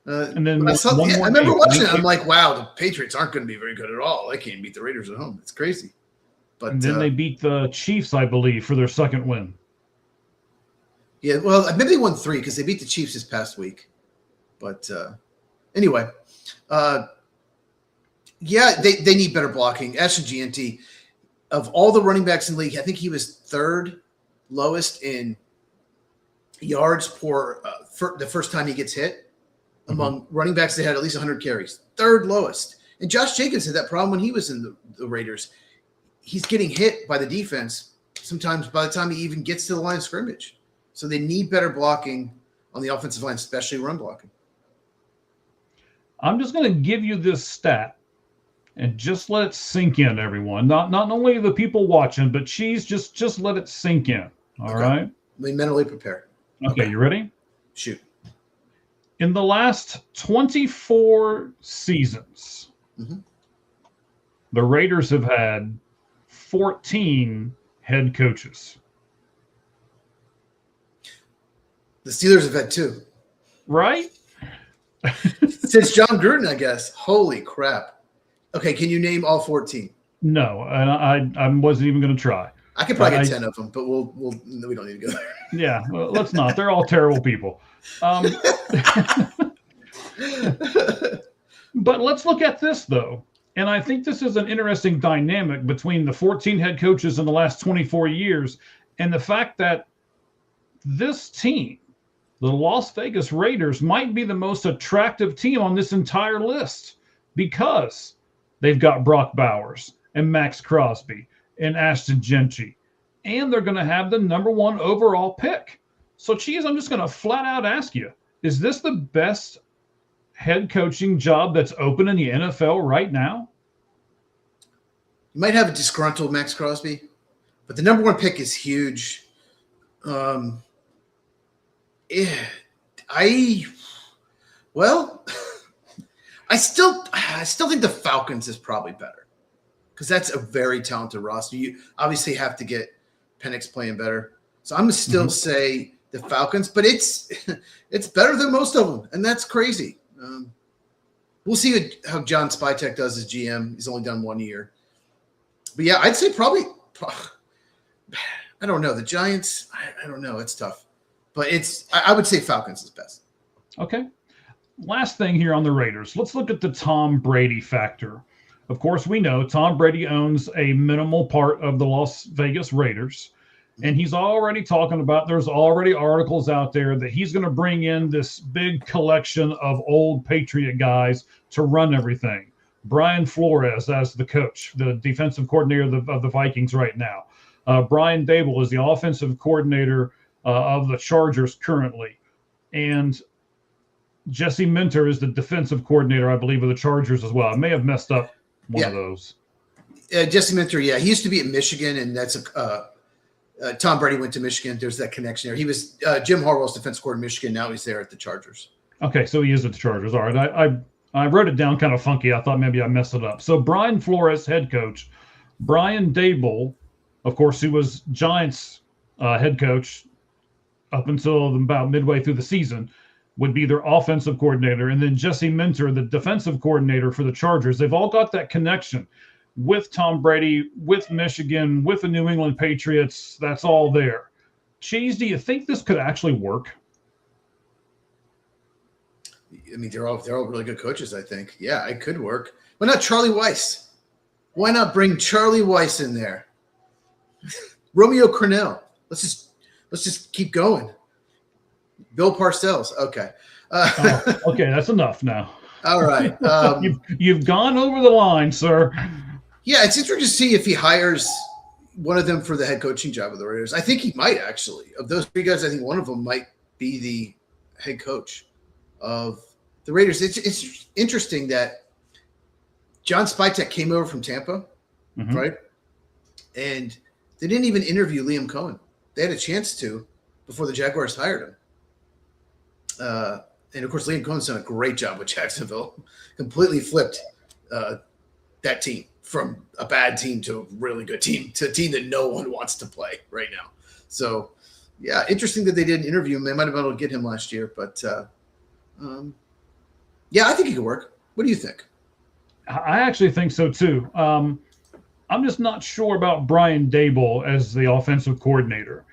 And then I more remember game. watching it. I'm like, wow, the Patriots aren't going to be very good at all. They can't beat the Raiders at home. It's crazy. But And then they beat the Chiefs, I believe, for their second win. yeah, well, maybe they won 3 because they beat the Chiefs this past week. But anyway, yeah, they need better blocking. Ashton Gianti, of all the running backs in the league, I think he was 3rd lowest in yards for the first time he gets hit among running backs that had at least 100 carries. 3rd lowest. And Josh Jacobs had that problem when he was in the Raiders. He's getting hit by the defense sometimes by the time he even gets to the line of scrimmage. So they need better blocking on the offensive line, especially run blocking. I'm just going to give you this stat and just let it sink in, everyone. Not only the people watching, but Cheese, just let it sink in. All right. Let me mentally prepare. Okay, you ready? Shoot. In the last 24 seasons, the Raiders have had 14 head coaches. The Steelers have had 2. Right? Since John Gruden, I guess. Holy crap. Okay, can you name all 14? No, and I wasn't even going to try. I could probably get 10 of them, but we don't need to go there. Yeah, well, let's not. They're all terrible people. But let's look at this, though. And I think this is an interesting dynamic between the 14 head coaches in the last 24 years and the fact that this team, the Las Vegas Raiders, might be the most attractive team on this entire list because they've got Brock Bowers and Max Crosby and Ashton Gianti, and they're going to have the #1 overall pick. So, Cheese, I'm just going to flat out ask you, is this the best head coaching job that's open in the NFL right now? You might have a disgruntled Max Crosby, but the #1 pick is huge. I still think the Falcons is probably better because that's a very talented roster. You obviously have to get Penix playing better. So I'm going to still say the Falcons, but it's better than most of them, and that's crazy. We'll see how John Spytek does as GM. He's only done 1 year. But, yeah, I'd say probably – I don't know. The Giants, I don't know. It's tough. But I would say Falcons is best. Okay. Last thing here on the Raiders. Let's look at the Tom Brady factor. Of course, we know Tom Brady owns a minimal part of the Las Vegas Raiders. And he's already talking about, there's already articles out there that he's going to bring in this big collection of old Patriot guys to run everything. Brian Flores as the coach, the defensive coordinator of the Vikings right now. Brian Dable is the offensive coordinator of the Chargers currently. And Jesse Minter is the defensive coordinator, I believe, of the Chargers as well. I may have messed up one of those. Jesse Minter, he used to be at Michigan, and that's Tom Brady went to Michigan. There's that connection there. He was Jim Harbaug's defense coordinator in Michigan. Now he's there at the Chargers. Okay, so he is at the Chargers. All right. I wrote it down kind of funky. I thought maybe I messed it up. So Brian Flores, head coach. Brian Dable, of course, who was Giants head coach up until about midway through the season, would be their offensive coordinator. And then Jesse Minter, the defensive coordinator for the Chargers. They've all got that connection with Tom Brady, with Michigan, with the New England Patriots. That's all there. Cheese, do you think this could actually work? I mean, they're all really good coaches, I think. Yeah, it could work. Why not Charlie Weiss? Why not bring Charlie Weiss in there? Romeo Crennel. Let's just keep going. Bill Parcells. Okay. Okay, that's enough now. All right. You've gone over the line, sir. Yeah, it's interesting to see if he hires one of them for the head coaching job of the Raiders. I think he might, actually. Of those 3 guys, I think one of them might be the head coach of the Raiders. It's interesting that John Spytek came over from Tampa, right? And they didn't even interview Liam Cohen. They had a chance to before the Jaguars hired him. And, of course, Liam Cohen's done a great job with Jacksonville. Completely flipped that team from a bad team to a really good team, to a team that no one wants to play right now. So, Yeah, interesting that they didn't interview him. They might have been able to get him last year, but yeah, I think he could work. What do you think? I actually think so too. I'm just not sure about Brian Daboll as the offensive coordinator.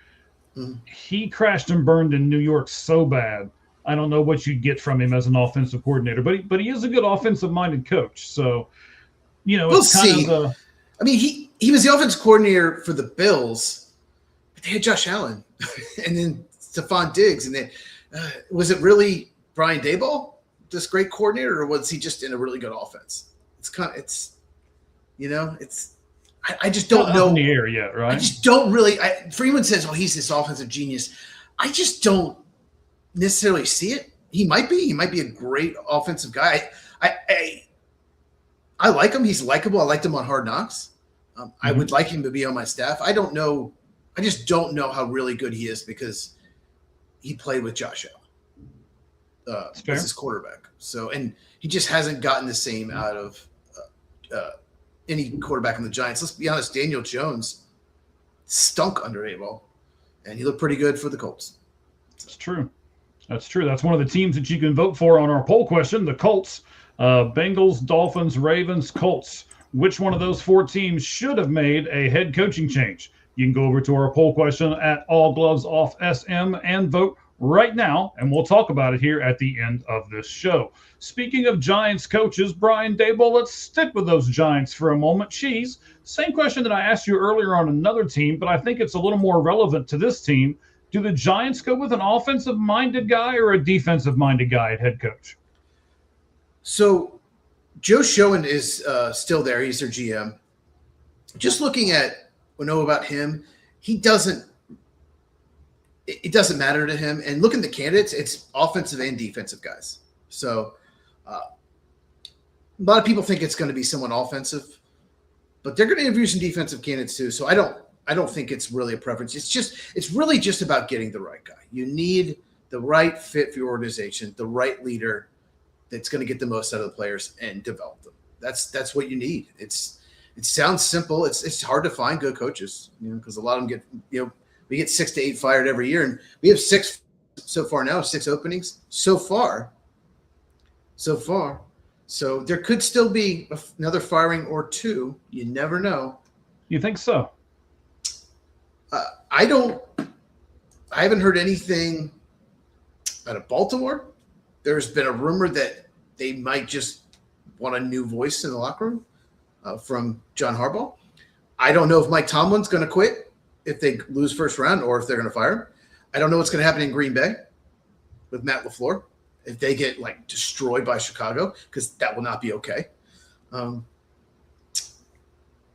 He crashed and burned in New York so bad. I don't know what you'd get from him as an offensive coordinator, but he is a good offensive-minded coach. So, We'll it's kind see. of the. I mean, he was the offensive coordinator for the Bills, but they had Josh Allen and then Stephon Diggs. And then was it really Brian Daboll, this great coordinator, or was he just in a really good offense? I just don't know. In the air yet, right? I just don't really. Freeman says, "Oh, he's this offensive genius." I just don't necessarily see it. He might be. He might be a great offensive guy. I like him. He's likable. I liked him on Hard Knocks. I would like him to be on my staff. I don't know. I just don't know how really good he is because he played with Josh Allen as his quarterback. So, and he just hasn't gotten the same out of any quarterback in the Giants. Let's be honest. Daniel Jones stunk under Daboll, and he looked pretty good for the Colts. That's true. That's one of the teams that you can vote for on our poll question, the Colts. Bengals, Dolphins, Ravens, Colts. Which one of those 4 teams should have made a head coaching change? You can go over to our poll question at All Gloves Off SM and vote right now, and we'll talk about it here at the end of this show. Speaking of Giants coaches, Brian Daboll, let's stick with those Giants for a moment. Cheese, same question that I asked you earlier on another team, but I think it's a little more relevant to this team. Do the Giants go with an offensive-minded guy or a defensive-minded guy at head coach? So Joe Schoen is still there. He's their GM. Just looking at what I know about him, it doesn't matter to him. And looking at the candidates, it's offensive and defensive guys. So a lot of people think it's going to be someone offensive, but they're going to interview some defensive candidates too. So I don't think it's really a preference. It's really just about getting the right guy. You need the right fit for your organization, the right leader that's going to get the most out of the players and develop them. That's what you need. It sounds simple. It's hard to find good coaches, because a lot of them get, we get 6 to 8 fired every year, and we have 6 so far now, 6 openings so far. So there could still be another firing or 2. You never know. You think so? I haven't heard anything out of Baltimore. There's been a rumor that they might just want a new voice in the locker room from John Harbaugh. I don't know if Mike Tomlin's going to quit if they lose first round or if they're going to fire him. I don't know what's going to happen in Green Bay with Matt LaFleur if they get destroyed by Chicago, because that will not be okay.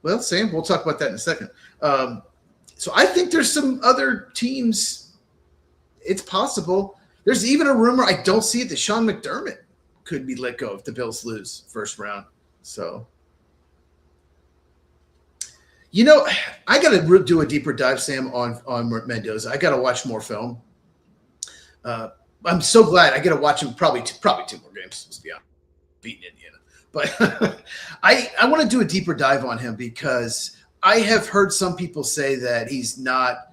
Well, Sam, we'll talk about that in a second. So I think there's some other teams. It's possible. There's even a rumor, I don't see it, that Sean McDermott could be let go if the Bills lose first round. So, I got to do a deeper dive, Sam, on Mendoza. I got to watch more film. I'm so glad I get to watch him probably 2 more games, to be honest, beating Indiana. But I want to do a deeper dive on him because I have heard some people say that he's not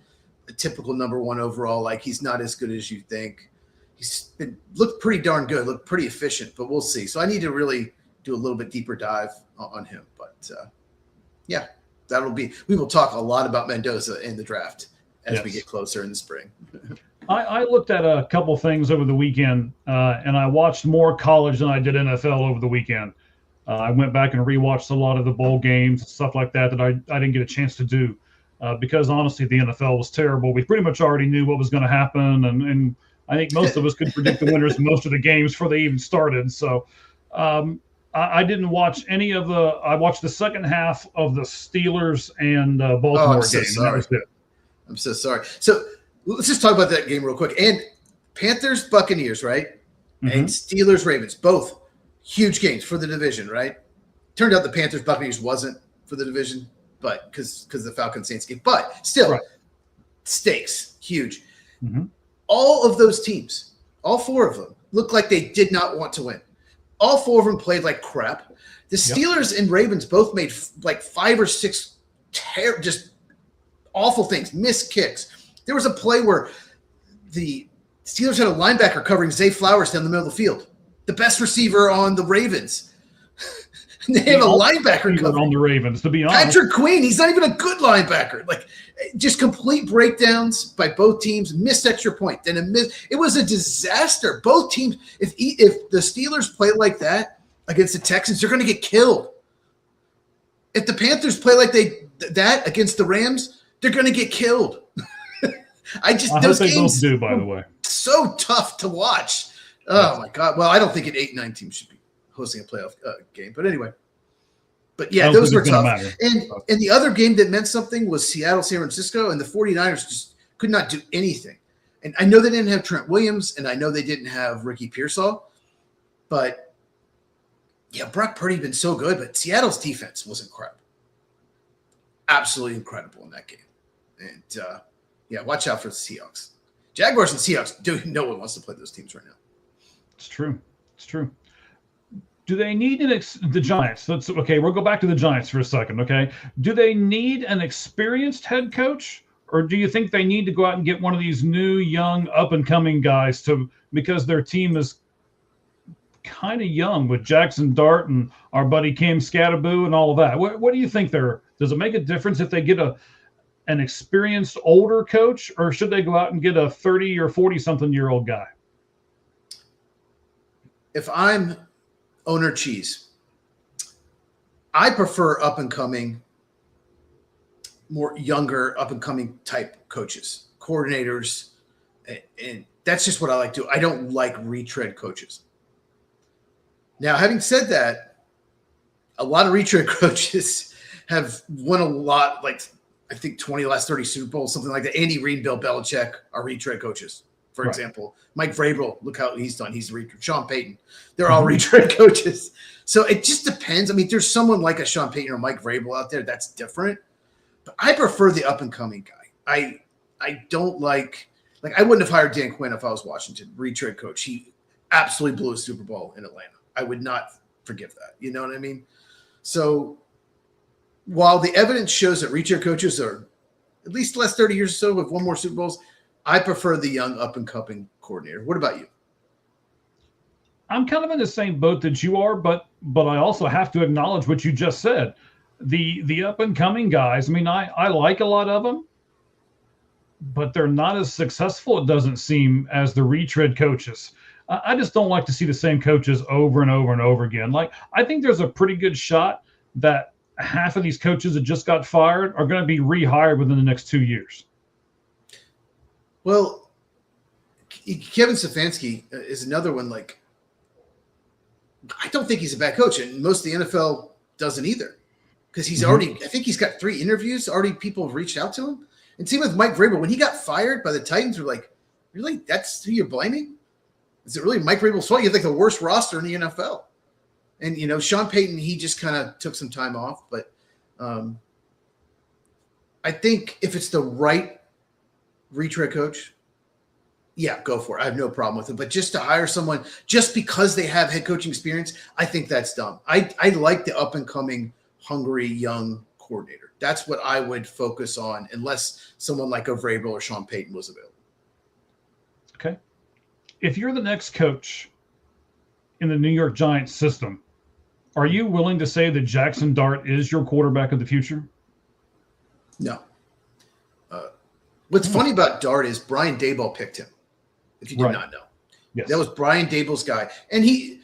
a typical number 1 overall. He's not as good as you think. He's looked pretty darn good, looked pretty efficient, but we'll see. So I need to really do a little bit deeper dive on him. But yeah, we will talk a lot about Mendoza in the draft as we get closer in the spring. I looked at a couple things over the weekend, and I watched more college than I did NFL over the weekend. I went back and rewatched a lot of the bowl games and stuff like that I didn't get a chance to do because honestly the NFL was terrible. We pretty much already knew what was going to happen, and I think most of us could predict the winners of most of the games before they even started. So I didn't watch any of the – I watched the second half of the Steelers and Baltimore game. And that was it. I'm so sorry. So let's just talk about that game real quick. And Panthers-Buccaneers, right? Mm-hmm. And Steelers-Ravens, both huge games for the division, right? Turned out the Panthers-Buccaneers wasn't for the division, but because the Falcons-Saints game. But still, stakes, huge. Mm-hmm. All of those teams, all 4 of them, looked like they did not want to win. All 4 of them played like crap. The Steelers and Ravens both made 5 or 6 just awful things, missed kicks. There was a play where the Steelers had a linebacker covering Zay Flowers down the middle of the field, the best receiver on the Ravens. They have a linebacker covering on the Ravens, to be honest. Patrick Queen, he's not even a good linebacker. Like, just complete breakdowns by both teams, missed extra point. Then it was a disaster. Both teams, if the Steelers play like that against the Texans, they're going to get killed. If the Panthers play like that against the Rams, they're going to get killed. I those hope they games both do, by the way. So tough to watch. Oh my God. Well, I don't think an 8-9 team should be hosting a playoff game, but anyway. But yeah, those were tough. And the other game that meant something was Seattle, San Francisco, and the 49ers just could not do anything. And I know they didn't have Trent Williams, and I know they didn't have Ricky Pearsall, but yeah, Brock Purdy been so good, but Seattle's defense was incredible. Absolutely incredible in that game. And yeah, watch out for the Seahawks. Jaguars and Seahawks, no one wants to play those teams right now. It's true. It's true. Do they need the Giants? We'll go back to the Giants for a second, okay? Do they need an experienced head coach, or do you think they need to go out and get one of these new, young, up-and-coming guys because their team is kind of young with Jackson Dart and our buddy Cam Scatterboo and all of that? What do you think does it make a difference if they get an experienced older coach, or should they go out and get a 30 or 40-something-year-old guy? If I'm owner Cheese, I prefer up-and-coming, more younger, up-and-coming type coaches, coordinators, and that's just what I like to do. I don't like retread coaches. Now, having said that, a lot of retread coaches have won a lot, like I think 20 last 30 Super Bowls, something like that. Andy Reid, Bill Belichick are retread coaches, for example. Mike Vrabel, look how he's done. He's a retread. Sean Payton, they're all retread coaches. So it just depends. I mean, there's someone like a Sean Payton or Mike Vrabel out there that's different. But I prefer the up-and-coming guy. I don't like I wouldn't have hired Dan Quinn if I was Washington, retread coach. He absolutely blew a Super Bowl in Atlanta. I would not forgive that. You know what I mean? So while the evidence shows that retread coaches are at least the last 30 years or so have won more Super Bowls, I prefer the young up-and-coming coordinator. What about you? I'm kind of in the same boat that you are, but I also have to acknowledge what you just said. The up-and-coming guys, I mean, I like a lot of them, but they're not as successful, it doesn't seem, as the retread coaches. I just don't like to see the same coaches over and over and over again. Like, I think there's a pretty good shot that half of these coaches that just got fired are going to be rehired within the next 2 years. Well, Kevin Stefanski is another one. Like, I don't think he's a bad coach, and most of the NFL doesn't either, because he's already. I think he's got 3 interviews already. People have reached out to him, and same with Mike Vrabel. When he got fired by the Titans, we're like, really? That's who you're blaming? Is it really Mike Vrabel's fault? You have like the worst roster in the NFL, and Sean Payton, he just kind of took some time off, but I think if it's the right retread coach, yeah, go for it. I have no problem with it. But just to hire someone just because they have head coaching experience, I think that's dumb. I like the up-and-coming, hungry, young coordinator. That's what I would focus on, unless someone like a Vrabel or Sean Payton was available. Okay. If you're the next coach in the New York Giants system, are you willing to say that Jackson Dart is your quarterback of the future? No. What's funny about Dart is Brian Daboll picked him, if you did not know. Yes. That was Brian Daboll's guy. And he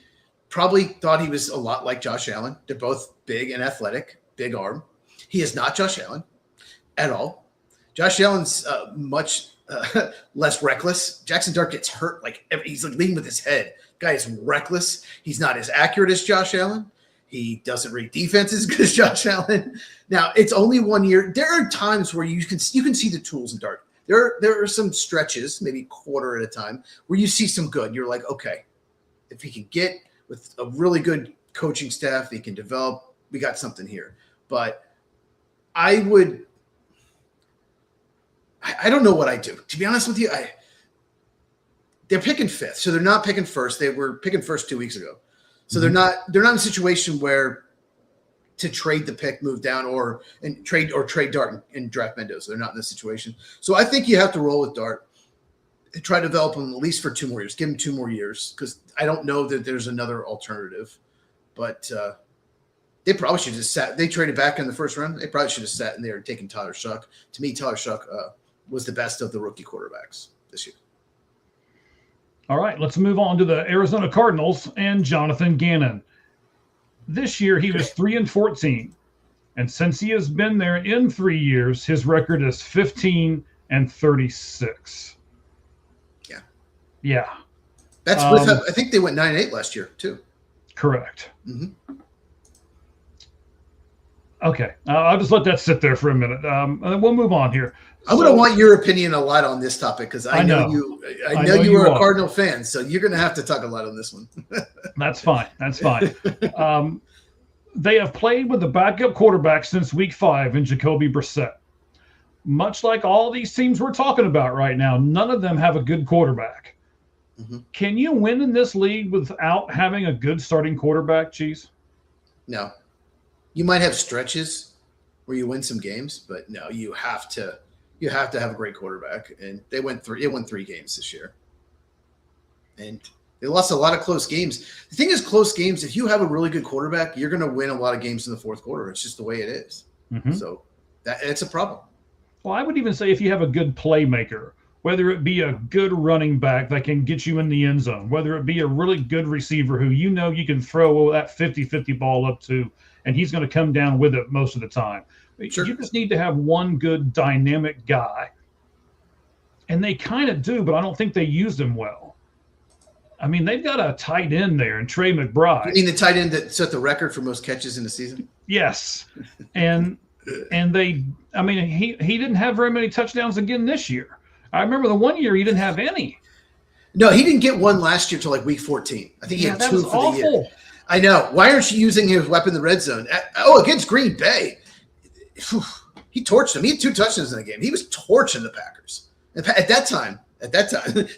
probably thought he was a lot like Josh Allen. They're both big and athletic, big arm. He is not Josh Allen at all. Josh Allen's much less reckless. Jackson Dart gets hurt. He's leading with his head. Guy is reckless. He's not as accurate as Josh Allen. He doesn't read defense as good as Josh Allen. Now, it's only 1 year. There are times where you can see the tools in Dart. There are some stretches, maybe quarter at a time, where you see some good. You're like, okay, if he can get with a really good coaching staff, he can develop, we got something here. But I don't know what I do. To be honest with you, they're picking 5th, so they're not picking 1st. They were picking 1st 2 weeks ago. So they're not in a situation where to trade the pick, move down, or trade Dart and draft Mendoza. They're not in this situation. So I think you have to roll with Dart and try to develop him at least for 2 more years. Give him 2 more years because I don't know that there's another alternative. But they probably should have just sat. They traded back in the first round. They probably should have sat in there and taken Tyler Shough. To me, Tyler Shough was the best of the rookie quarterbacks this year. All right, let's move on to the Arizona Cardinals and Jonathan Gannon. This year, he was 3-14. And since he has been there in 3 years, his record is 15-36. Yeah. Yeah. That's with, I think they went 9-8 last year, too. Correct. Mm-hmm. Okay. I'll just let that sit there for a minute. And then we'll move on here. I'm going to want your opinion a lot on this topic because I know you are a Cardinal fan, so you're going to have to talk a lot on this one. That's fine. That's fine. They have played with the backup quarterback since week 5 in Jacoby Brissett. Much like all these teams we're talking about right now, none of them have a good quarterback. Mm-hmm. Can you win in this league without having a good starting quarterback, Cheese? No. You might have stretches where you win some games, but no, you have to have a great quarterback. And they won 3 games this year. And they lost a lot of close games. The thing is, close games, if you have a really good quarterback, you're going to win a lot of games in the fourth quarter. It's just the way it is. Mm-hmm. So it's a problem. Well, I would even say if you have a good playmaker, whether it be a good running back that can get you in the end zone, whether it be a really good receiver who you can throw that 50-50 ball up to, and he's going to come down with it most of the time. Sure. You just need to have one good dynamic guy. And they kind of do, but I don't think they use them well. I mean, they've got a tight end there, and Trey McBride. You mean the tight end that set the record for most catches in the season? Yes. And he didn't have very many touchdowns again this year. I remember the one year he didn't have any. No, he didn't get one last year till like week 14. I think he had 2 for the year. I know. Why aren't you using his weapon in the red zone? Against Green Bay. He torched them. He had 2 touchdowns in the game. He was torching the Packers. At that time,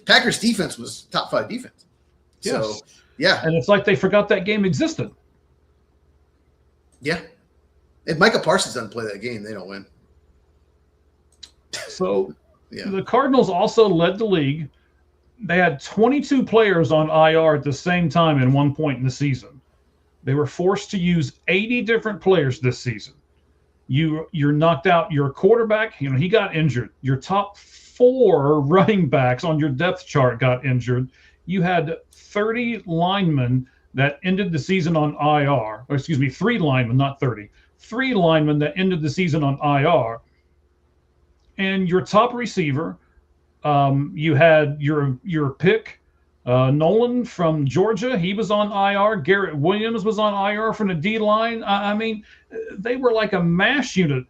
Packers defense was top 5 defense. Yes. So, yeah. And it's like they forgot that game existed. Yeah. If Micah Parsons doesn't play that game, they don't win. So The Cardinals also led the league. They had 22 players on IR at the same time at one point in the season. They were forced to use 80 different players this season. You're knocked out. Your quarterback, he got injured. Your top 4 running backs on your depth chart got injured. You had 30 linemen that ended the season on IR. Or 3 linemen, not 30. 3 linemen that ended the season on IR. And your top receiver, you had your pick, Nolan from Georgia. He was on IR. Garrett Williams was on IR from the D-line. I mean, they were like a mash unit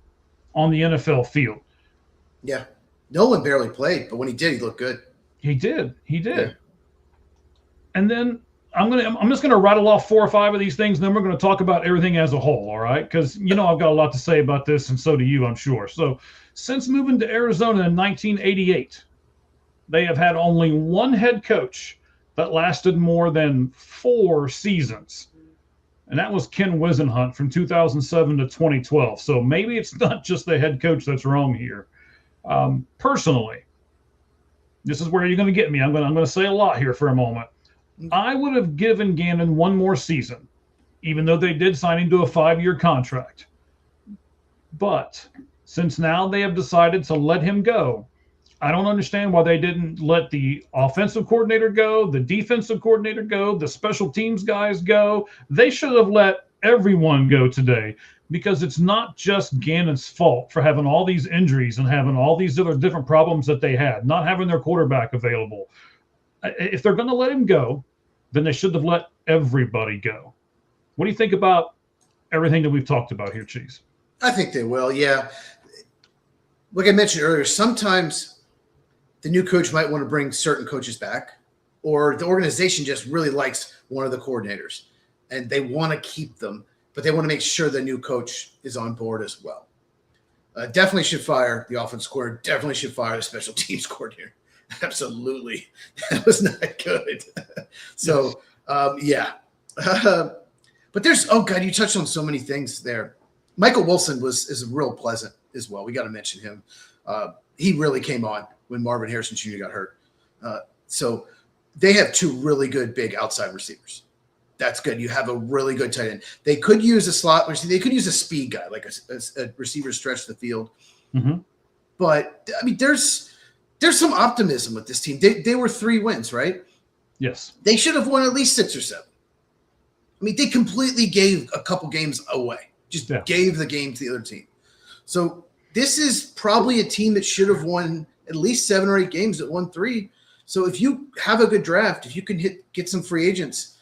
on the NFL field. Yeah. Nolan barely played, but when he did, he looked good. He did. Yeah. And then I'm just gonna rattle off 4 or 5 of these things, and then we're gonna talk about everything as a whole, all right? Because I've got a lot to say about this, and so do you, I'm sure. So since moving to Arizona in 1988, they have had only one head coach that lasted more than 4 seasons. And that was Ken Wisenhunt from 2007 to 2012. So maybe it's not just the head coach that's wrong here. Personally, this is where you're going to get me. I'm going to say a lot here for a moment. I would have given Gannon one more season, even though they did sign him to a 5-year contract. But since now they have decided to let him go, I don't understand why they didn't let the offensive coordinator go, the defensive coordinator go, the special teams guys go. They should have let everyone go today, because it's not just Gannon's fault for having all these injuries and having all these other different problems that they had, not having their quarterback available. If they're going to let him go, then they should have let everybody go. What do you think about everything that we've talked about here, Cheese? I think they will, yeah. Like I mentioned earlier, sometimes the new coach might want to bring certain coaches back, or the organization just really likes one of the coordinators and they want to keep them, but they want to make sure the new coach is on board as well. Definitely should fire the offense coordinator. Definitely should fire the special teams coordinator. Absolutely. That was not good. So, yeah. But oh God, you touched on so many things there. Michael Wilson is real pleasant as well. We got to mention him. He really came on when Marvin Harrison Jr. got hurt. So they have two really good big outside receivers. That's good. You have a really good tight end. They could use a slot receiver. They could use a speed guy, like a receiver stretch the field. Mm-hmm. But I mean, there's some optimism with this team. They were 3 wins, right? Yes. They should have won at least 6 or 7. I mean, they completely gave a couple games away. Just gave the game to the other team. So this is probably a team that should have won at least 7 or 8 games that won 3. So if you have a good draft, if you can get some free agents,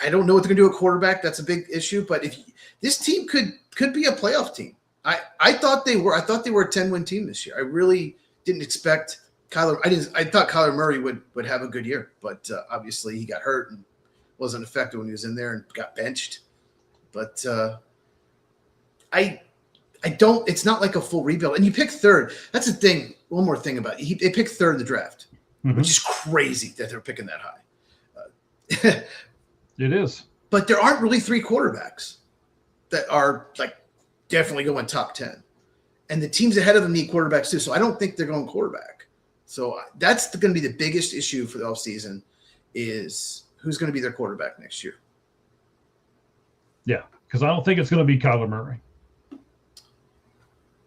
I don't know what they're going to do at quarterback. That's a big issue. But if this team could be a playoff team. I thought they were. I thought they were a 10-win team this year. I really didn't expect Kyler. I thought Kyler Murray would have a good year, but obviously he got hurt and wasn't effective when he was in there and got benched. But I don't. It's not like a full rebuild. And you pick third. That's the thing. One more thing about it. They picked third in the draft, which is crazy that they're picking that high. It is. But there aren't really 3 quarterbacks that are like definitely going top 10. And the teams ahead of them need quarterbacks too. So I don't think they're going quarterback. So that's going to be the biggest issue for the offseason is who's going to be their quarterback next year. Yeah, because I don't think it's going to be Kyler Murray.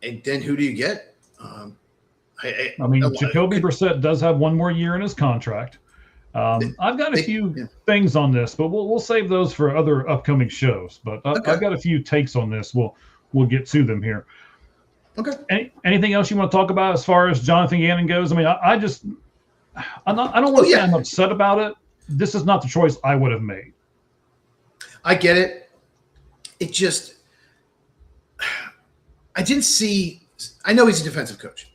And then who do you get? I mean, Jacoby Brissett does have 1 more year in his contract. I've got a few things on this, but we'll save those for other upcoming shows. But I've got a few takes on this. We'll get to them here. Okay. Anything else you want to talk about as far as Jonathan Gannon goes? I mean, I don't want to say I'm upset about it. This is not the choice I would have made. I get it. It just I didn't see. I know he's a defensive coach.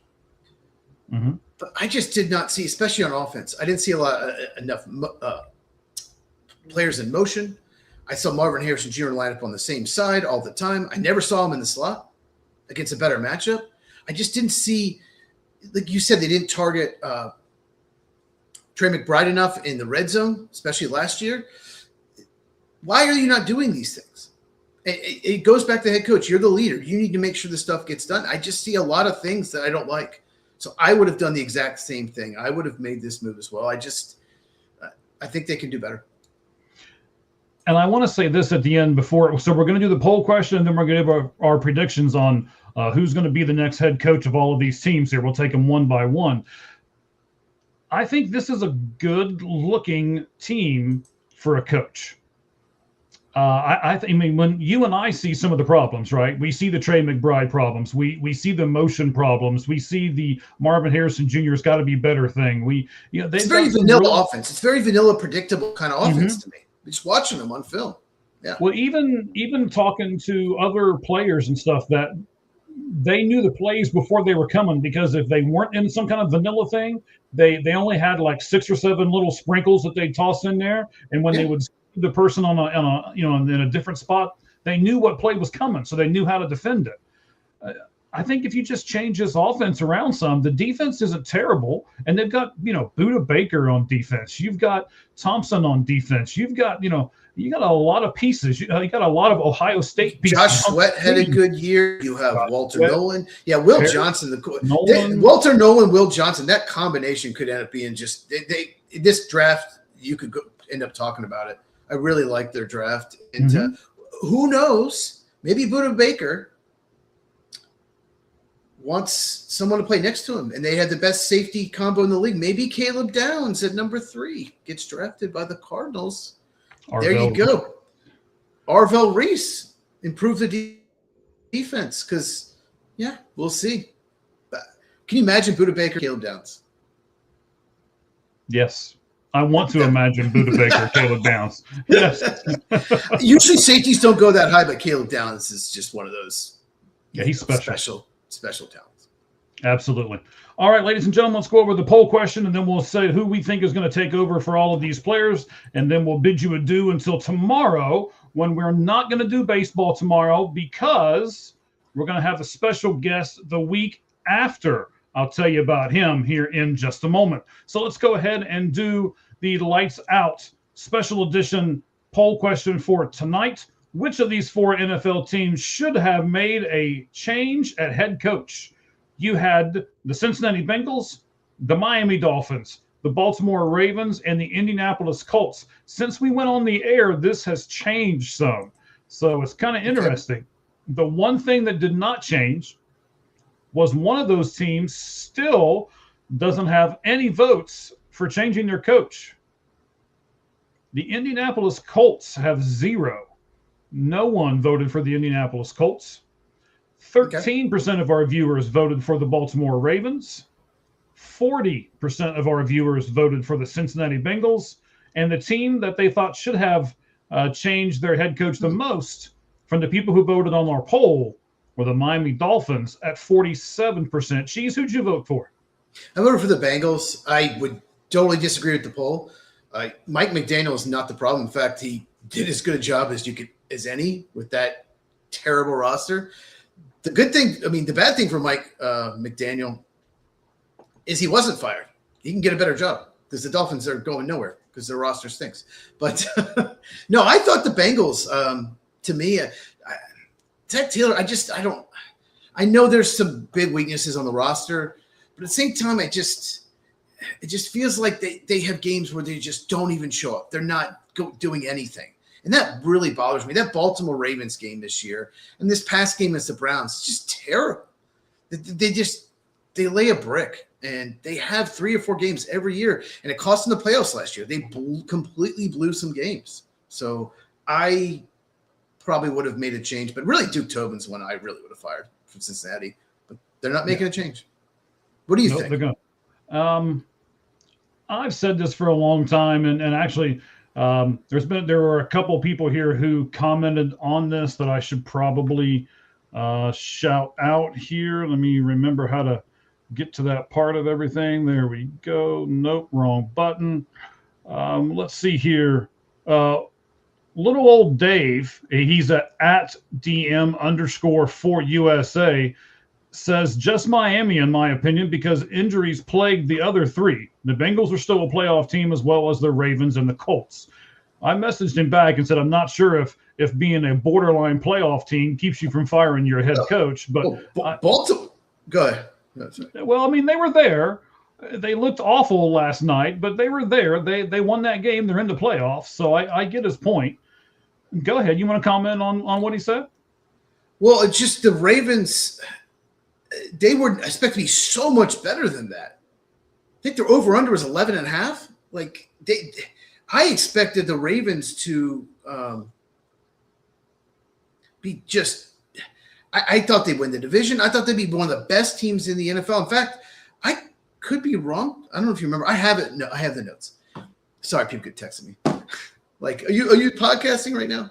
Mm-hmm. But I just did not see, especially on offense, I didn't see enough players in motion. I saw Marvin Harrison Jr. line up on the same side all the time. I never saw him in the slot against a better matchup. I just didn't see, like you said, they didn't target Trey McBride enough in the red zone, especially last year. Why are you not doing these things? It goes back to the head coach. You're the leader. You need to make sure the stuff gets done. I just see a lot of things that I don't like. So I would have done the exact same thing. I would have made this move as well. I think they can do better. And I want to say this at the end before. So we're going to do the poll question, and then we're going to give our predictions on who's going to be the next head coach of all of these teams here. We'll take them one by one. I think this is a good-looking team for a coach. I mean, when you and I see some of the problems, right? We see the Trey McBride problems. We see the motion problems. We see the Marvin Harrison Jr.'s got to be better thing. It's very vanilla offense. It's very vanilla, predictable kind of offense to me. Just watching them on film. Yeah. Well, even talking to other players and stuff, that they knew the plays before they were coming, because if they weren't in some kind of vanilla thing, they only had like 6 or 7 little sprinkles that they toss in there, and when they would the person on in a different spot, they knew what play was coming, so they knew how to defend it. I think if you just change this offense around some, the defense isn't terrible, and they've got Budda Baker on defense. You've got Thompson on defense. You've got you got a lot of pieces. You got a lot of Ohio State pieces. Josh Sweat had a good year. You have Walter Nolan. Yeah, Will Johnson. Walter Nolan, Will Johnson. That combination could end up being just this draft. You could end up talking about it. I really like their draft. And who knows? Maybe Budda Baker wants someone to play next to him, and they had the best safety combo in the league. Maybe Caleb Downs at number 3 gets drafted by the Cardinals. There you go. Arvell Reese improved the defense because, we'll see. Can you imagine Budda Baker, Caleb Downs? Yes. I want to imagine Budda Baker, Caleb Downs. Yes. Usually safeties don't go that high, but Caleb Downs is just one of those. Yeah, he's special talents. Absolutely. All right, ladies and gentlemen, let's go over the poll question, and then we'll say who we think is going to take over for all of these players, and then we'll bid you adieu until tomorrow, when we're not going to do baseball tomorrow because we're going to have a special guest the week after. I'll tell you about him here in just a moment. So let's go ahead and do the Lights Out special edition poll question for tonight. Which of these 4 NFL teams should have made a change at head coach? You had the Cincinnati Bengals, the Miami Dolphins, the Baltimore Ravens, and the Indianapolis Colts. Since we went on the air, this has changed some. So it's kind of interesting. The one thing that did not change was one of those teams still doesn't have any votes for changing their coach. The Indianapolis Colts have 0. No one voted for the Indianapolis Colts. 13% of our viewers voted for the Baltimore Ravens. 40% of our viewers voted for the Cincinnati Bengals. And the team that they thought should have changed their head coach the most from the people who voted on our poll were the Miami Dolphins at 47%. Cheese, who'd you vote for? I voted for the Bengals. I would totally disagree with the poll. Mike McDaniel is not the problem. In fact, he did as good a job as any with that terrible roster. The bad thing for Mike McDaniel is he wasn't fired. He can get a better job because the Dolphins are going nowhere because their roster stinks. But no, I thought the Bengals, to me, Zach Taylor, I know there's some big weaknesses on the roster, but at the same time, it just feels like they have games where they just don't even show up. They're not doing anything. And that really bothers me. That Baltimore Ravens game this year and this past game against the Browns, it's just terrible. They lay a brick, and they have 3 or 4 games every year, and it cost them the playoffs last year. They completely blew some games. So I probably would have made a change, but really Duke Tobin's one I really would have fired from Cincinnati. But they're not making a change. What do you think? They're going. I've said this for a long time, and actually there were a couple people here who commented on this that I should probably shout out here. Let me remember how to get to that part of everything. There we go. Nope, wrong button. Let's see here. Little old Dave, he's at DM_4USA, says just Miami, in my opinion, because injuries plagued the other 3. The Bengals are still a playoff team as well as the Ravens and the Colts. I messaged him back and said, I'm not sure if being a borderline playoff team keeps you from firing your head coach. But Baltimore, go ahead. Well, I mean, they were there. They looked awful last night, but they were there. They won that game. They're in the playoffs. So I get his point. Go ahead. You want to comment on what he said? Well, it's just the Ravens, they were expected to be so much better than that. I think their over-under was 11.5. Like, I expected the Ravens to be just – I thought they'd win the division. I thought they'd be one of the best teams in the NFL. In fact, I could be wrong. I don't know if you remember. I have it. No, I have the notes. Sorry, people could text me. Like, are you podcasting right now?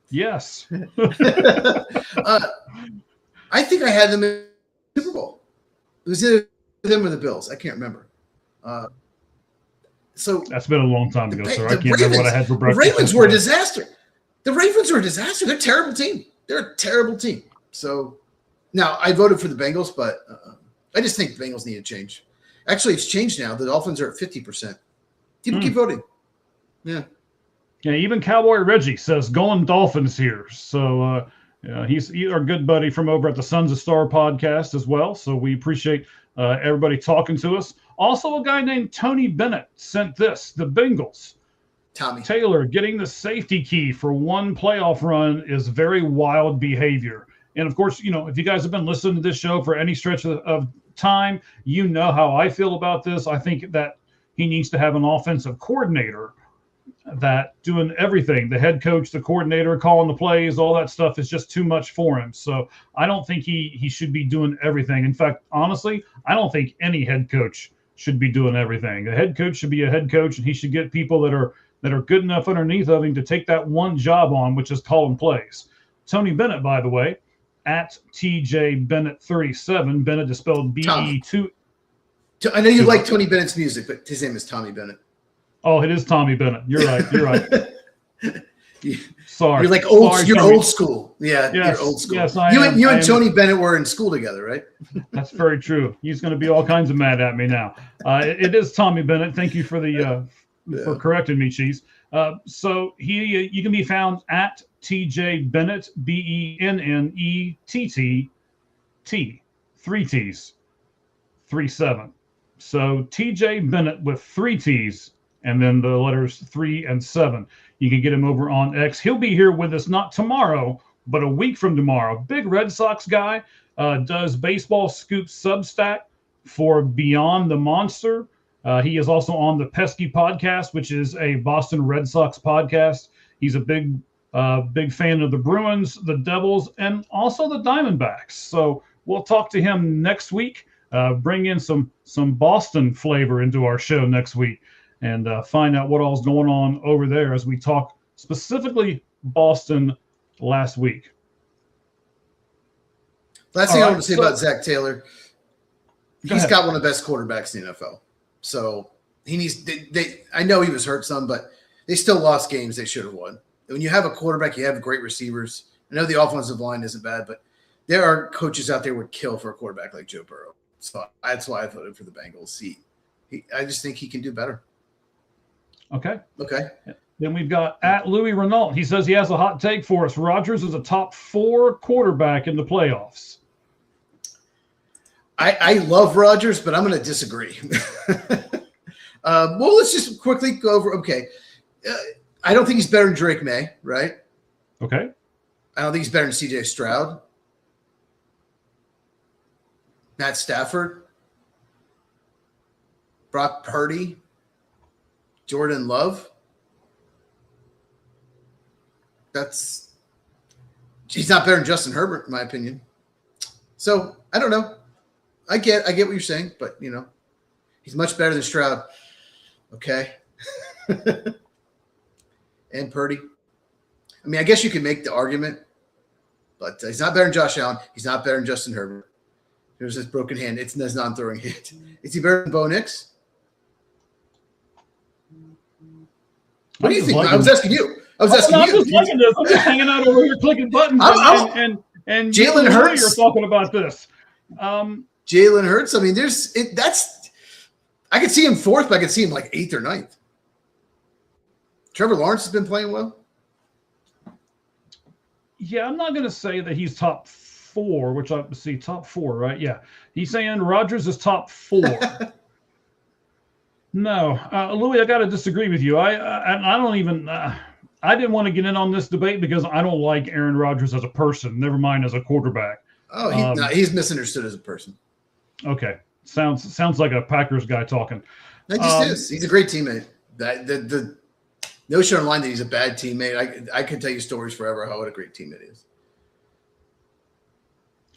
Yes. I think I had them in the Super Bowl. It was either them or the Bills. I can't remember. So that's been a long time ago, sir. I can't remember what I had for breakfast. The Ravens were a disaster. They're a terrible team. They're a terrible team. So now I voted for the Bengals, but I just think the Bengals need to change. Actually, it's changed now. The Dolphins are at 50%. People keep voting. Yeah. Yeah, even Cowboy Reggie says going Dolphins here. So he's our good buddy from over at the Sons of Star podcast as well. So we appreciate everybody talking to us. Also, a guy named Tony Bennett sent this. The Bengals. Tommy Taylor getting the safety key for one playoff run is very wild behavior. And of course, if you guys have been listening to this show for any stretch of time, you know how I feel about this. I think that he needs to have an offensive coordinator that doing everything, the head coach, the coordinator, calling the plays, all that stuff is just too much for him. So I don't think he should be doing everything. In fact, honestly, I don't think any head coach should be doing everything. A head coach should be a head coach, and he should get people that are good enough underneath of him to take that one job on, which is calling plays. Tony Bennett, by the way, at TJ Bennett 37. Bennett is spelled B-E-2. I know you like Tony Bennett's music, but his name is Tommy Bennett. Oh, it is Tommy Bennett. You're right. Sorry. You're like old. You're old school. Yeah, yes, you're old school. Yes, you and Tony Bennett were in school together, right? That's very true. He's going to be all kinds of mad at me now. It is Tommy Bennett. Thank you for for correcting me, Cheese. So you can be found at TJ Bennett, BENNETT, 3 T's, 37. So TJ Bennett with 3 T's and then the letters 3 and 7. You can get him over on X. He'll be here with us not tomorrow, but a week from tomorrow. Big Red Sox guy, does Baseball Scoop Substack for Beyond the Monster. He is also on the Pesky Podcast, which is a Boston Red Sox podcast. He's a big fan of the Bruins, the Devils, and also the Diamondbacks. So we'll talk to him next week. Bring in some Boston flavor into our show next week and find out what all's going on over there as we talk specifically Boston last week. Last thing I want to say about Zach Taylor, he's got one of the best quarterbacks in the NFL. So he needs. I know he was hurt some, but they still lost games they should have won. When you have a quarterback, you have great receivers. I know the offensive line isn't bad, but there are coaches out there who would kill for a quarterback like Joe Burrow. So that's why I voted for the Bengals. I just think he can do better. Okay. Okay. Then we've got at Louis Renault. He says he has a hot take for us. Rodgers is a top 4 quarterback in the playoffs. I love Rodgers, but I'm going to disagree. Well, let's just quickly go over. Okay. I don't think he's better than Drake May, right? Okay. I don't think he's better than CJ Stroud. Matt Stafford. Brock Purdy. Jordan Love. He's not better than Justin Herbert, in my opinion. So I don't know. I get what you're saying, but he's much better than Stroud. Okay. And Purdy. I mean, I guess you can make the argument, but he's not better than Josh Allen. He's not better than Justin Herbert. There's this broken hand. It's a non-throwing hit. Is he better than Bo Nix? What do you think? I was asking you. I'm just liking this. I'm just hanging out over here clicking buttons, and Jalen Hurts. You're talking about this. Jalen Hurts. I mean, I could see him 4th, but I could see him like 8th or 9th. Trevor Lawrence has been playing well. Yeah, I'm not going to say that he's top 4, which I see top 4, right? Yeah, he's saying Rodgers is top 4. No, Louis, I got to disagree with you. I don't even. I didn't want to get in on this debate because I don't like Aaron Rodgers as a person. Never mind as a quarterback. Oh, he's misunderstood as a person. Okay, sounds like a Packers guy talking. That just is. He's a great teammate. The notion online that he's a bad teammate, I could tell you stories forever what a great teammate is.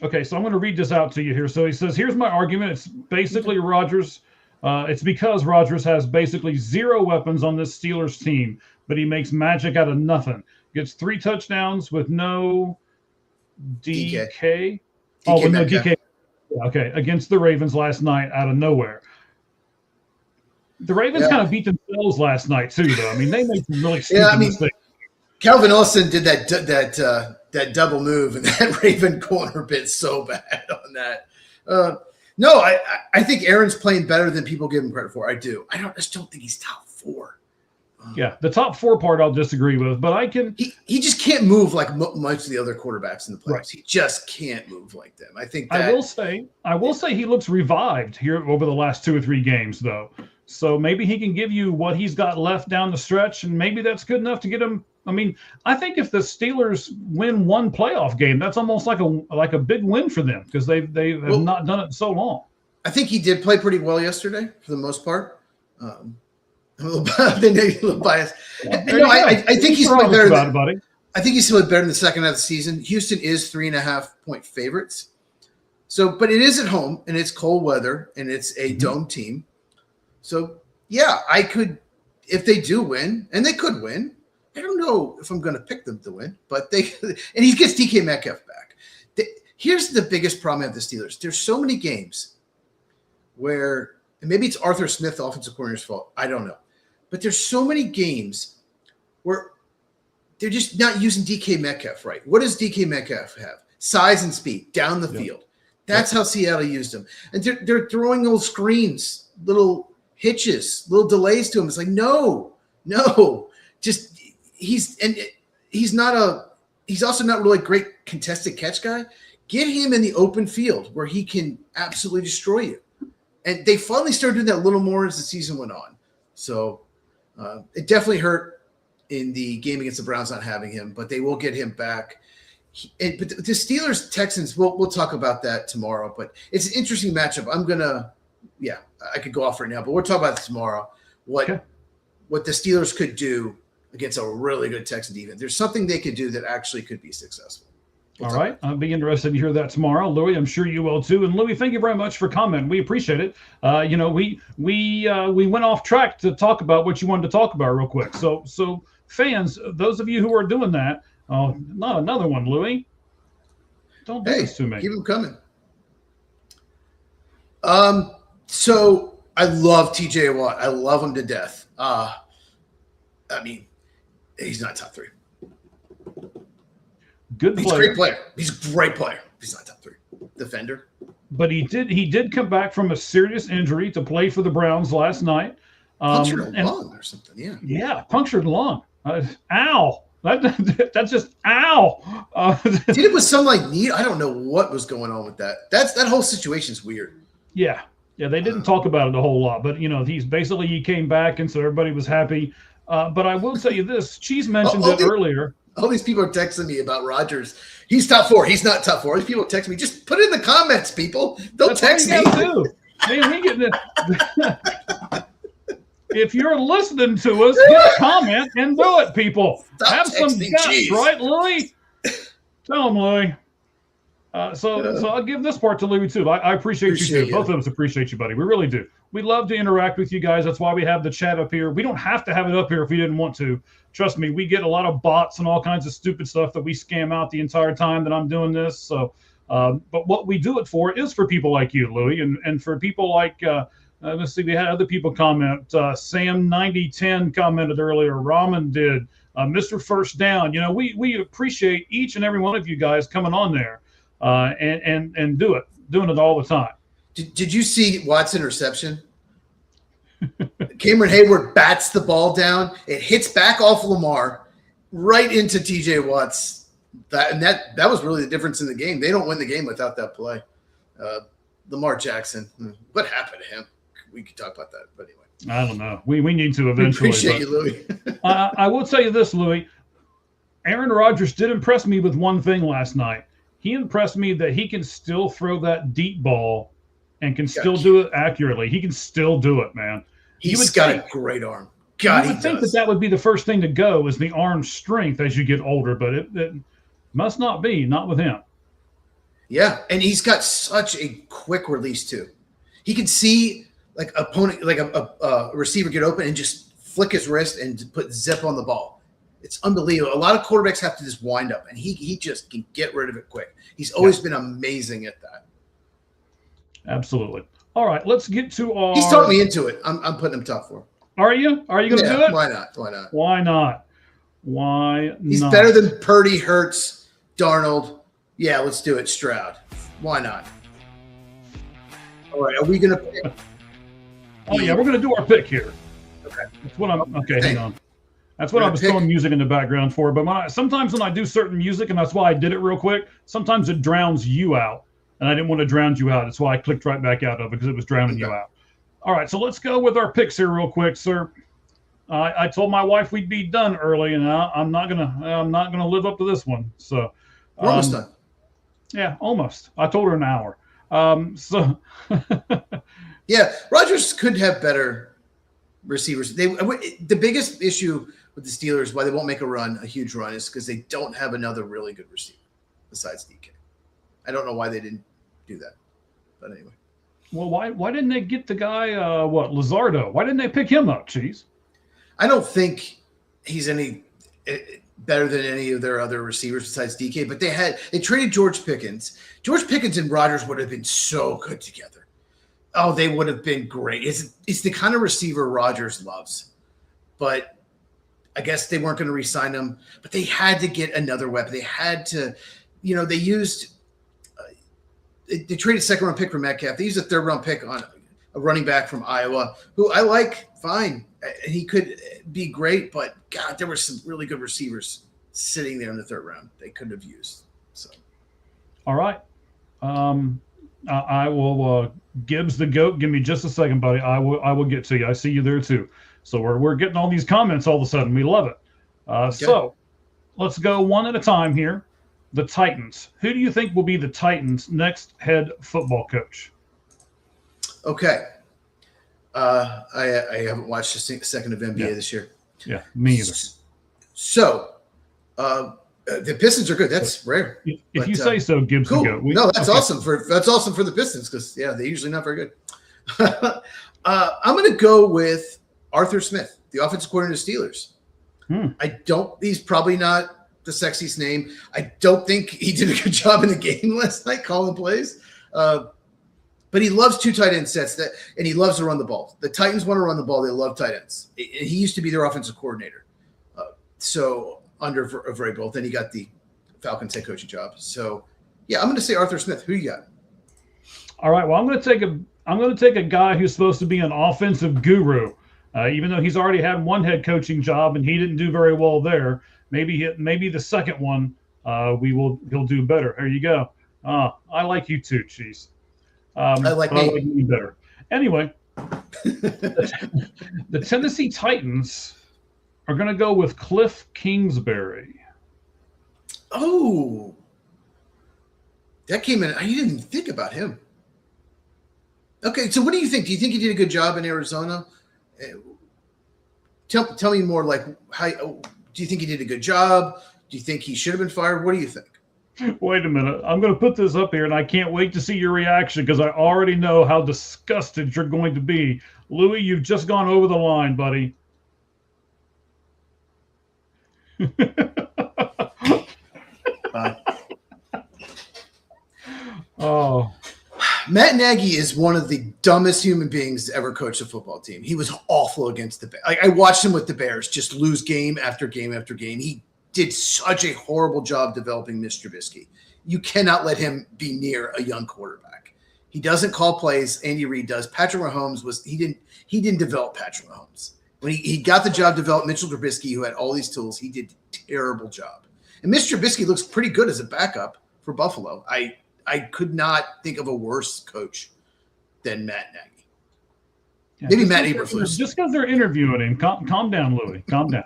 Okay, so I'm going to read this out to you here. So he says, here's my argument. It's basically Rodgers. It's because Rodgers has basically 0 weapons on this Steelers team, but he makes magic out of nothing. Gets 3 touchdowns with no DK. With no DK. Okay, against the Ravens last night out of nowhere. The Ravens kind of beat themselves last night too, though. I mean, they made some really stupid mistakes. Calvin Austin did that double move, and that Raven corner bit so bad on that. No, I think Aaron's playing better than people give him credit for. I do. I just don't think he's top 4. Yeah, the top 4 part I'll disagree with, but I can. He just can't move like most of the other quarterbacks in the playoffs. Right. He just can't move like them. I think that, I will say he looks revived here over the last 2 or 3 games, though. So maybe he can give you what he's got left down the stretch, and maybe that's good enough to get him. I mean, I think if the Steelers win 1 playoff game, that's almost like a big win for them because they have not done it in so long. I think he did play pretty well yesterday for the most part. I'm a little biased. I think he's played better. I think he's played better in the second half of the season. Houston is 3.5-point favorites. So, but it is at home and it's cold weather and it's a dome team. So, yeah, I could, if they do win, and they could win. I don't know if I'm going to pick them to win, but and he gets DK Metcalf back. Here's the biggest problem with the Steelers. There's so many games where, and maybe it's Arthur Smith, the offensive coordinator's fault. I don't know. But there's so many games where they're just not using DK Metcalf right. What does DK Metcalf have? Size and speed down the field. That's how Seattle used him. And they're throwing little screens, little hitches, little delays to him. It's like, no. just he's also not really a great contested catch guy. Get him in the open field where he can absolutely destroy you. And they finally started doing that a little more as the season went on. So it definitely hurt in the game against the Browns not having him, but they will get him back. But the Steelers Texans, we'll talk about that tomorrow. But it's an interesting matchup. I could go off right now, but we'll talk about it tomorrow. What the Steelers could do against a really good Texan defense. There's something they could do that actually could be successful. All right. I'll be interested to hear that tomorrow. Louis, I'm sure you will too. And Louis, thank you very much for commenting. We appreciate it. We went off track to talk about what you wanted to talk about real quick. So fans, those of you who are doing that, not another one, Louis. Don't do this to me. Keep them coming. So I love TJ Watt. I love him to death. He's not top 3. Good player. He's a great player. He's a great player. He's not top 3 defender. But he did come back from a serious injury to play for the Browns last night. Punctured a lung or something. Yeah. Yeah, punctured lung. Ow. That's just ow. Did it with some knee? I don't know what was going on with that. That whole situation's weird. Yeah. They didn't talk about it a whole lot, but he came back, and so everybody was happy. But I will tell you this: Cheese mentioned it earlier. All these people are texting me about Rodgers. He's top 4. He's not top 4. These people text me. Just put it in the comments, people. Don't text me. If you're listening to us, hit a comment and do it, people. Stop Have some guts, Cheese. right, Louis? Tell him, Louis. So I'll give this part to Louis too. I appreciate you too. Both of us appreciate you, buddy. We really do. We love to interact with you guys. That's why we have the chat up here. We don't have to have it up here if we didn't want to. Trust me, we get a lot of bots and all kinds of stupid stuff that we scam out the entire time that I'm doing this. So, but what we do it for is for people like you, Louis, and for people like let's see, we had other people comment. Sam9010 commented earlier. Ramen did. Mr. First Down. We appreciate each and every one of you guys coming on there. And doing it all the time. Did you see Watt's interception? Cameron Hayward bats the ball down. It hits back off Lamar right into TJ Watt's. That was really the difference in the game. They don't win the game without that play. Lamar Jackson. What happened to him? We could talk about that, but anyway. I don't know. We need to eventually. Appreciate you, Louis. I will tell you this, Louis. Aaron Rodgers did impress me with one thing last night. He impressed me that he can still throw that deep ball and can still do it accurately. He can still do it, man. He's got a great arm. God, you would think that would be the first thing to go is the arm strength as you get older, but it must not be, not with him. Yeah, and he's got such a quick release too. He can see a receiver get open and just flick his wrist and put zip on the ball. It's unbelievable. A lot of quarterbacks have to just wind up, and he just can get rid of it quick. He's always been amazing at that. Absolutely. All right, let's get to our. He's talked me into it. I'm putting him top 4. Are you? Are you going to do it? Why not? Why not? He's better than Purdy, Hurts, Darnold. Yeah, let's do it. Stroud. Why not? All right, are we going to pick? Oh yeah, we're going to do our pick here. Okay. That's what I'm. Okay, hang on. That's what I was throwing music in the background for. But sometimes when I do certain music, and that's why I did it real quick, sometimes it drowns you out. And I didn't want to drown you out. That's why I clicked right back out of it, because it was drowning you out. All right, so let's go with our picks here real quick, sir. I told my wife we'd be done early, and I'm not gonna live up to this one. So we're almost done. Yeah, almost. I told her an hour. Yeah, Rodgers could have better receivers. The biggest issue with the Steelers, why they won't make a huge run, is because they don't have another really good receiver besides DK. I don't know why they didn't do that, but anyway. Well, why didn't they get the guy? Lizardo? Why didn't they pick him up, Cheese? I don't think he's any better than any of their other receivers besides DK. But they traded George Pickens. George Pickens and Rodgers would have been so good together. Oh, they would have been great. It's the kind of receiver Rodgers loves, but I guess they weren't going to re-sign him. But they had to get another weapon. They had to, they used. They traded a second-round pick for Metcalf. They used a third-round pick on a running back from Iowa, who I like fine. He could be great, but God, there were some really good receivers sitting there in the third round they could have used. So, all right. I will Gibbs the GOAT. Give me just a second, buddy. I will get to you. I see you there too. So we're getting all these comments all of a sudden. We love it. So let's go one at a time here. The Titans. Who do you think will be the Titans' next head football coach? Okay. I haven't watched a second of NBA this year. Yeah, me either. So the Pistons are good. That's rare. If you say so, Gibbs cool. the GOAT. No, that's awesome for the Pistons because they're usually not very good. I'm going to go with Arthur Smith, the offensive coordinator of the Steelers. He's probably not the sexiest name. I don't think he did a good job in the game last night calling plays. But he loves two tight end sets and he loves to run the ball. The Titans want to run the ball. They love tight ends. He used to be their offensive coordinator. So under Vrabel, then he got the Falcons head coaching job. So yeah, I'm going to say Arthur Smith. Who you got? All right. Well, I'm going to take a guy who's supposed to be an offensive guru, even though he's already had one head coaching job and he didn't do very well there. Maybe the second one he'll do better. There you go. I like you too, Cheese. I like me. I like you better. Anyway, the Tennessee Titans are going to go with Cliff Kingsbury. Oh, that came in. I didn't even think about him. Okay, so what do you think? Do you think he did a good job in Arizona? Tell me more. Like, how do you think he did a good job? Do you think he should have been fired? What do you think? Wait a minute. I'm going to put this up here, and I can't wait to see your reaction because I already know how disgusted you're going to be. Louis, you've just gone over the line, buddy. Oh. Matt Nagy is one of the dumbest human beings to ever coach a football team. He was awful against the Bears. I watched him with the Bears just lose game after game after game. He did such a horrible job developing Mitch Trubisky. You cannot let him be near a young quarterback. He doesn't call plays. Andy Reid does. Patrick Mahomes he didn't develop Patrick Mahomes. When he got the job, developed Mitchell Trubisky, who had all these tools. He did a terrible job. And Mitch Trubisky looks pretty good as a backup for Buffalo. I could not think of a worse coach than Matt Nagy. Yeah, maybe Matt Eberflus. Just because they're interviewing him, calm down, Louis. Calm down.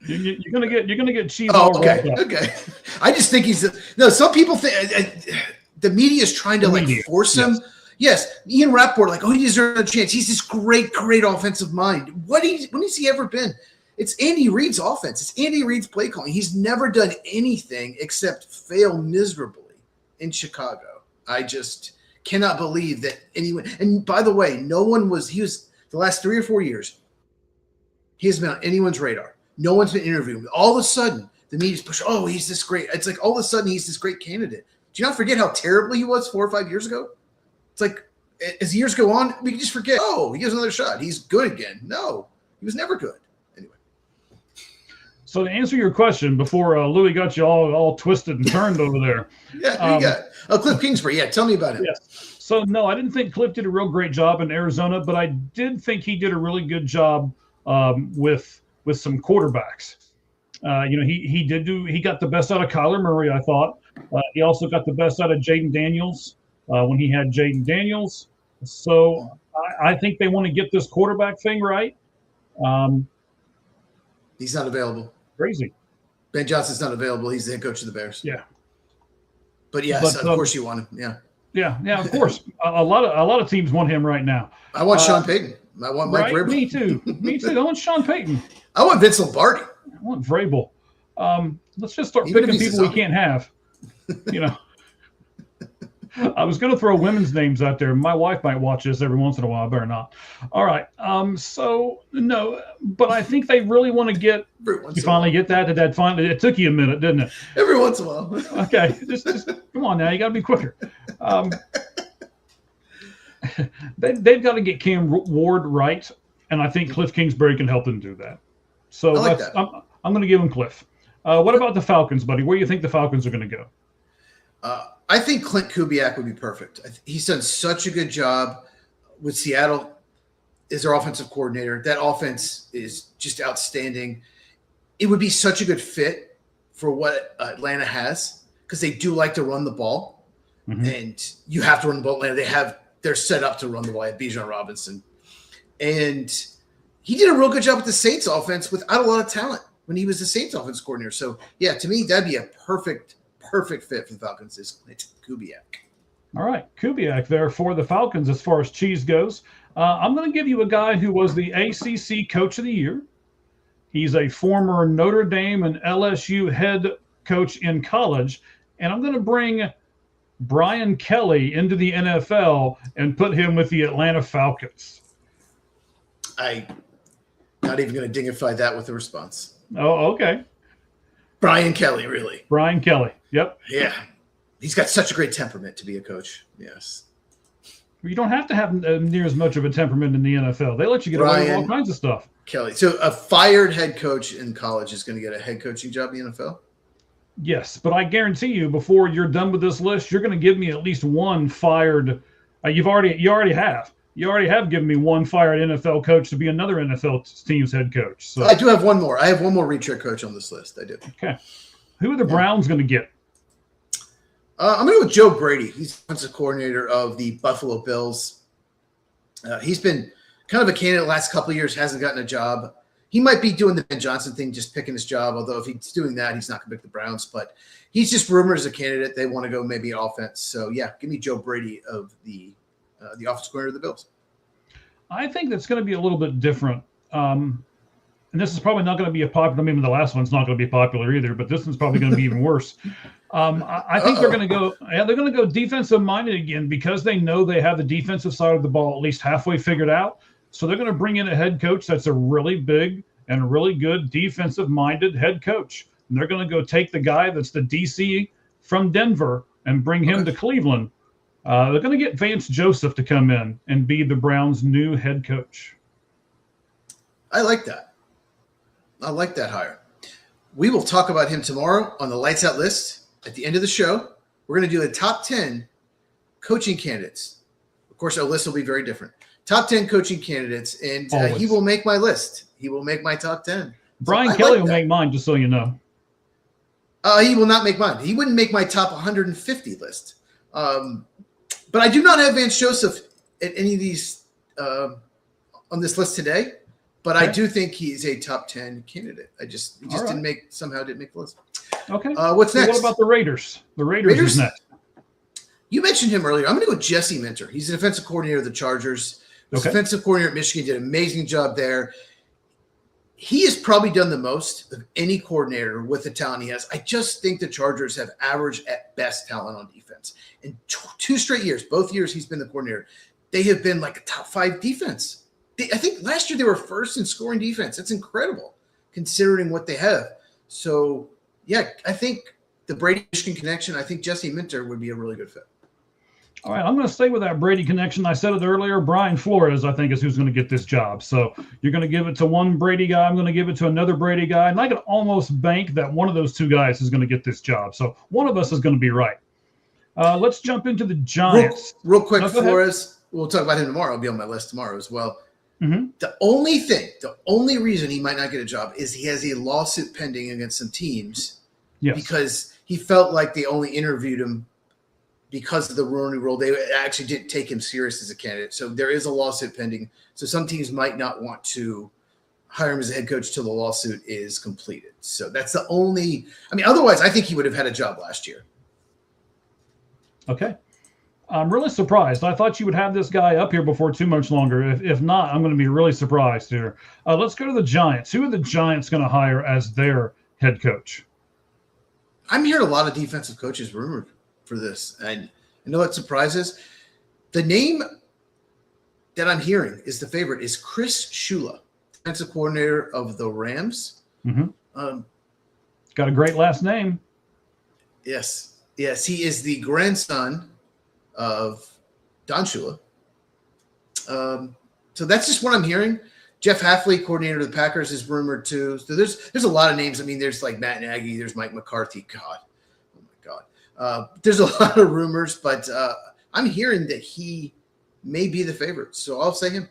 You're gonna get cheese. Oh, okay. I just think some people think the media is trying to force him. Yes, Ian Rappaport, he deserves a chance. He's this great offensive mind. When has he ever been? It's Andy Reid's offense. It's Andy Reid's play calling. He's never done anything except fail miserably in Chicago. I just cannot believe that anyone. And by the way, he was the last 3 or 4 years. He has been on anyone's radar. No one's been interviewing him. All of a sudden, the media's pushing, he's this great. It's like all of a sudden he's this great candidate. Do you not forget how terribly he was 4 or 5 years ago? It's like as years go on, we can just forget, he gives another shot. He's good again. No, he was never good. Anyway. So to answer your question, before Louis got you all twisted and turned over there. Yeah, you got Cliff Kingsbury. Yeah, tell me about him. Yes. So, no, I didn't think Cliff did a real great job in Arizona, but I did think he did a really good job with some quarterbacks. He got the best out of Kyler Murray, I thought. He also got the best out of Jaden Daniels when he had Jaden Daniels. So I think they want to get this quarterback thing right. He's not available. Crazy. Ben Johnson's not available. He's the head coach of the Bears. Yeah. But yes, of course you want him. Yeah. Yeah, of course. a lot of teams want him right now. I want Sean Payton. I want Mike Vrabel. Me too. I want Sean Payton. I want Vince Lombardi. I want Vrabel. Let's just start picking people we can't have. I was going to throw women's names out there. My wife might watch this every once in a while. I better not. All right. So no, but I think they really want to get. You finally get that. Did that finally? It took you a minute, didn't it? Every once in a while. Okay. Just come on now. You got to be quicker. They've got to get Cam Ward right, and I think Cliff Kingsbury can help them do that. So I'm going to give him Cliff. What about the Falcons, buddy? Where do you think the Falcons are going to go? I think Clint Kubiak would be perfect. He's done such a good job with Seattle is their offensive coordinator. That offense is just outstanding. It would be such a good fit for what Atlanta has because they do like to run the ball, and you have to run the ball. Atlanta, they're set up to run the ball. At Bijan Robinson, and he did a real good job with the Saints offense without a lot of talent when he was the Saints offense coordinator. So yeah, to me, that'd be a perfect fit for the Falcons. Is Kubiak. All right, Kubiak there for the Falcons as far as Cheese goes. I'm going to give you a guy who was the ACC Coach of the Year. He's a former Notre Dame and LSU head coach in college. And I'm going to bring Brian Kelly into the NFL and put him with the Atlanta Falcons. I'm not even going to dignify that with a response. Oh, okay. Brian Kelly, really. Brian Kelly, yep. Yeah. He's got such a great temperament to be a coach. Yes. You don't have to have near as much of a temperament in the NFL. They let you get away with all kinds of stuff. Kelly. So a fired head coach in college is going to get a head coaching job in the NFL? Yes, but I guarantee you, before you're done with this list, you're going to give me at least one fired. You already have given me one fired NFL coach to be another NFL team's head coach. So I do have one more. I have one more retread coach on this list. I do. Okay. Who are the Browns going to get? I'm going to go with Joe Brady. He's defensive coordinator of the Buffalo Bills. He's been kind of a candidate the last couple of years, hasn't gotten a job. He might be doing the Ben Johnson thing, just picking his job, although if he's doing that, he's not going to pick the Browns. But he's just rumored as a candidate. They want to go maybe offense. So, yeah, give me Joe Brady of the offensive coordinator of the Bills. I think that's going to be a little bit different. And this is probably not going to be a popular. I mean, the last one's not going to be popular either, but this one's probably going to be even worse. I think they're going to go. Yeah, they're going to go defensive minded again because they know they have the defensive side of the ball at least halfway figured out. So they're going to bring in a head coach that's a really big and really good defensive minded head coach. And they're going to go take the guy that's the DC from Denver and bring him to Cleveland. They're going to get Vance Joseph to come in and be the Browns' new head coach. I like that. I like that hire. We will talk about him tomorrow on the Lights Out list. At the end of the show, we're going to do the top 10 coaching candidates. Of course, our list will be very different. Top 10 coaching candidates, and he will make my list. He will make my top 10. Brian Kelly will make mine, just so you know. He will not make mine. He wouldn't make my top 150 list. But I do not have Vance Joseph at any of these on this list today. But I do think he's a top 10 candidate. He just didn't make the list. Okay. What's next? What about the Raiders? The Raiders is next. You mentioned him earlier. I'm going to go with Jesse Minter. He's the defensive coordinator of the Chargers. The defensive coordinator at Michigan, did an amazing job there. He has probably done the most of any coordinator with the talent he has. I just think the Chargers have average at best talent on defense. In 2 straight years, both years he's been the coordinator, they have been like a top 5 defense. I think last year they were first in scoring defense. That's incredible considering what they have. So, yeah, I think the Brady-Michigan connection, I think Jesse Minter would be a really good fit. All right, I'm going to stay with that Brady connection. I said it earlier. Brian Flores, I think, is who's going to get this job. So you're going to give it to one Brady guy. I'm going to give it to another Brady guy. And I can almost bank that one of those 2 guys is going to get this job. So one of us is going to be right. Let's jump into the Giants. Real quick, Flores. We'll talk about him tomorrow. I'll be on my list tomorrow as well. Mm-hmm. The only reason he might not get a job is he has a lawsuit pending against some teams because he felt like they only interviewed him because of the Rooney Rule. They actually didn't take him serious as a candidate. So there is a lawsuit pending. So some teams might not want to hire him as a head coach till the lawsuit is completed. So that's the only – I mean, otherwise I think he would have had a job last year. Okay. I'm really surprised. I thought you would have this guy up here before too much longer. If not, I'm going to be really surprised here. Let's go to the Giants. Who are the Giants going to hire as their head coach? I'm hearing a lot of defensive coaches rumored for this. And I know that surprises. The name that I'm hearing is the favorite is Chris Shula, defensive coordinator of the Rams. Mm-hmm. Got a great last name. Yes. He is the grandson of Don Shula. So that's just what I'm hearing. Jeff Hafley, coordinator of the Packers, is rumored too. So there's a lot of names. I mean, there's like Matt Nagy, there's Mike McCarthy. God, oh my God. There's a lot of rumors, but I'm hearing that he may be the favorite. So I'll say him.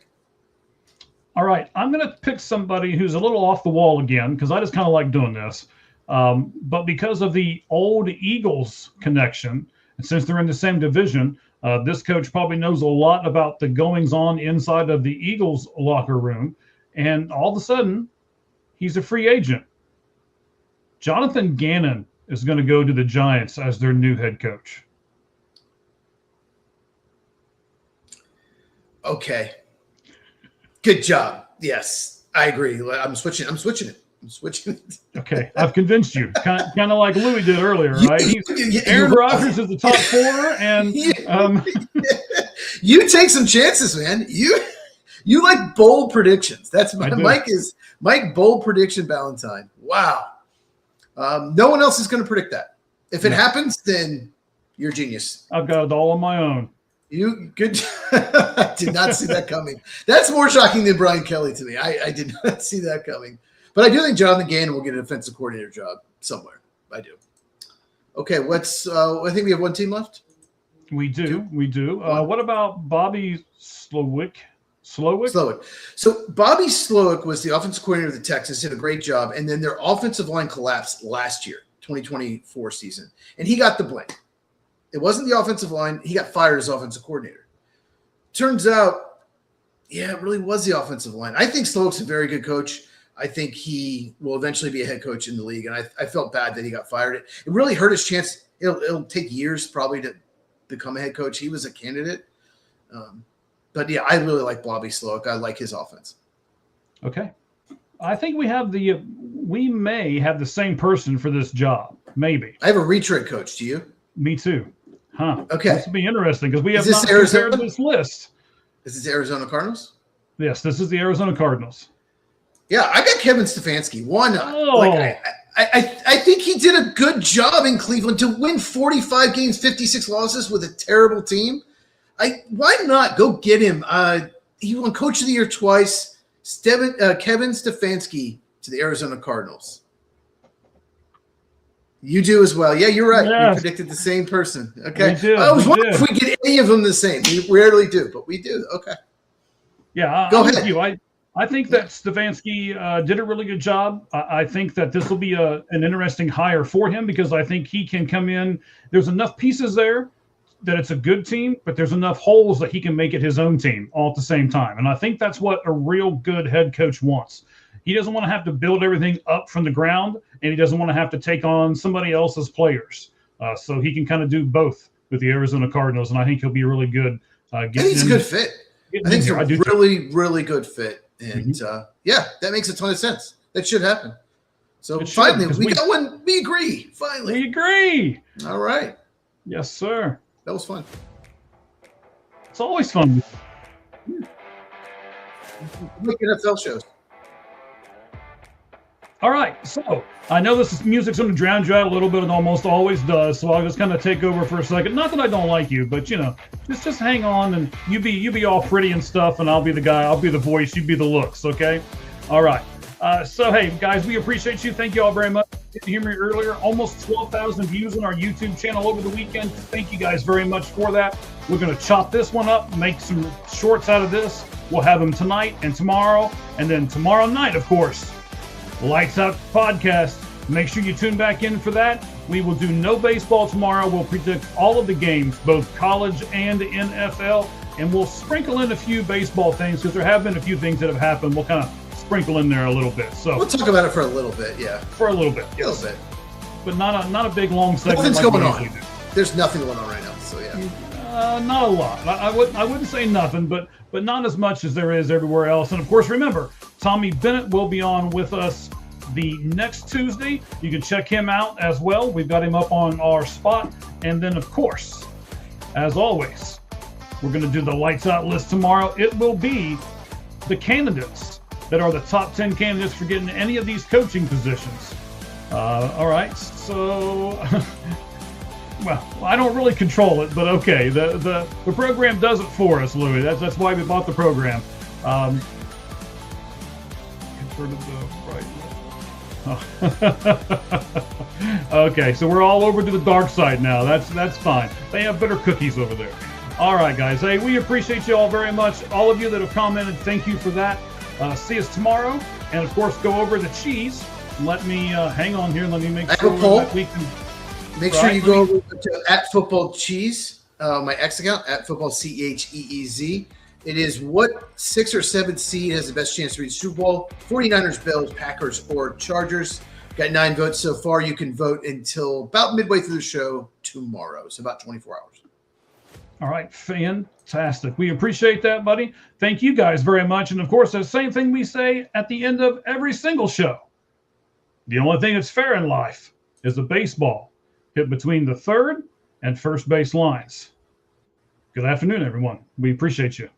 All right, I'm going to pick somebody who's a little off the wall again because I just kind of like doing this. But because of the old Eagles connection, and since they're in the same division, this coach probably knows a lot about the goings-on inside of the Eagles locker room. And all of a sudden, he's a free agent. Jonathan Gannon is going to go to the Giants as their new head coach. Okay. Good job. Yes, I agree. I'm switching it. Okay, I've convinced you. Kind of like Louis did earlier, right? Aaron Rodgers is the top 4, and you take some chances, man. You like bold predictions. That's Mike bold prediction Valentine. Wow. No one else is going to predict that. If it happens, then you're a genius. I've got it all on my own. You good? I did not see that coming. That's more shocking than Brian Kelly to me. I did not see that coming. But I do think Jonathan Gannon will get an offensive coordinator job somewhere. I do. Okay, I think we have one team left. We do. What about Bobby Slowick? So Bobby Slowick was the offensive coordinator of the Texans, did a great job, and then their offensive line collapsed last year, 2024 season, and he got the blame. It wasn't the offensive line. He got fired as offensive coordinator. Turns out, it really was the offensive line. I think Slowick's a very good coach. I think he will eventually be a head coach in the league, and I felt bad that he got fired. It really hurt his chance. It'll take years probably to become a head coach. He was a candidate. But, I really like Bobby Slowick. I like his offense. Okay. I think we may have the same person for this job. Maybe. I have a retread coach. Do you? Me too. Huh. Okay. This will be interesting because we have not compared this list. Is this Arizona Cardinals? Yes, this is the Arizona Cardinals. Yeah, I got Kevin Stefanski. I think he did a good job in Cleveland to win 45 games, 56 losses with a terrible team. Why not go get him? He won Coach of the Year twice. Kevin Stefanski to the Arizona Cardinals. You do as well. Yeah, you're right. Yes. We predicted the same person. Okay. We did. I was wondering if we get any of them the same. We rarely do, but we do. Okay. Yeah, go ahead. With you. I think that Stefanski did a really good job. I think that this will be an interesting hire for him because I think he can come in. There's enough pieces there that it's a good team, but there's enough holes that he can make it his own team all at the same time. And I think that's what a real good head coach wants. He doesn't want to have to build everything up from the ground, and he doesn't want to have to take on somebody else's players. So he can kind of do both with the Arizona Cardinals, and I think he'll be really good. I think he's a good fit. I think he's a really good fit. And, that makes a ton of sense. That should happen. So finally, we got one. We agree. Finally. We agree. All right. Yes, sir. That was fun. It's always fun. Make NFL shows. All right, so I know this music's going to drown you out a little bit. It almost always does. So I'll just kind of take over for a second. Not that I don't like you, but just hang on and you be all pretty and stuff, and I'll be the guy. I'll be the voice. You be the looks. Okay. All right. So hey guys, we appreciate you. Thank you all very much. Didn't hear me earlier. Almost 12,000 views on our YouTube channel over the weekend. Thank you guys very much for that. We're going to chop this one up, make some shorts out of this. We'll have them tonight and tomorrow, and then tomorrow night, of course. Lights Out podcast. Make sure you tune back in for that. We will do no baseball tomorrow. We'll predict all of the games, both college and NFL, and we'll sprinkle in a few baseball things because there have been a few things that have happened. We'll kind of sprinkle in there a little bit. So we'll talk about it for a little bit, yeah. For a little bit, yes. A little bit. But not a big long segment. Nothing's going on. There's nothing going on right now, so yeah. Not a lot. I wouldn't say nothing, but not as much as there is everywhere else. And of course, remember, Tommy Bennett will be on with us the next Tuesday. You can check him out as well. We've got him up on our spot. And then, of course, as always, we're going to do the Lights Out list tomorrow. It will be the candidates that are the top 10 candidates for getting any of these coaching positions. All right, so... Well, I don't really control it, but okay. The program does it for us, Louis. That's why we bought the program. Okay, so we're all over to the dark side now. That's fine. They have better cookies over there. All right, guys. Hey, we appreciate you all very much. All of you that have commented, thank you for that. See us tomorrow. And, of course, go over the cheese. Let me hang on here. Let me make sure that we can. Make sure you go over to @footballcheese, my X account, @footballcheez. It is what 6 or 7 seed has the best chance to reach Super Bowl? 49ers, Bills, Packers, or Chargers. Got 9 votes so far. You can vote until about midway through the show tomorrow. So about 24 hours. All right, fantastic. We appreciate that, buddy. Thank you guys very much. And, of course, the same thing we say at the end of every single show. The only thing that's fair in life is a baseball hit between the third and first base lines. Good afternoon, everyone. We appreciate you.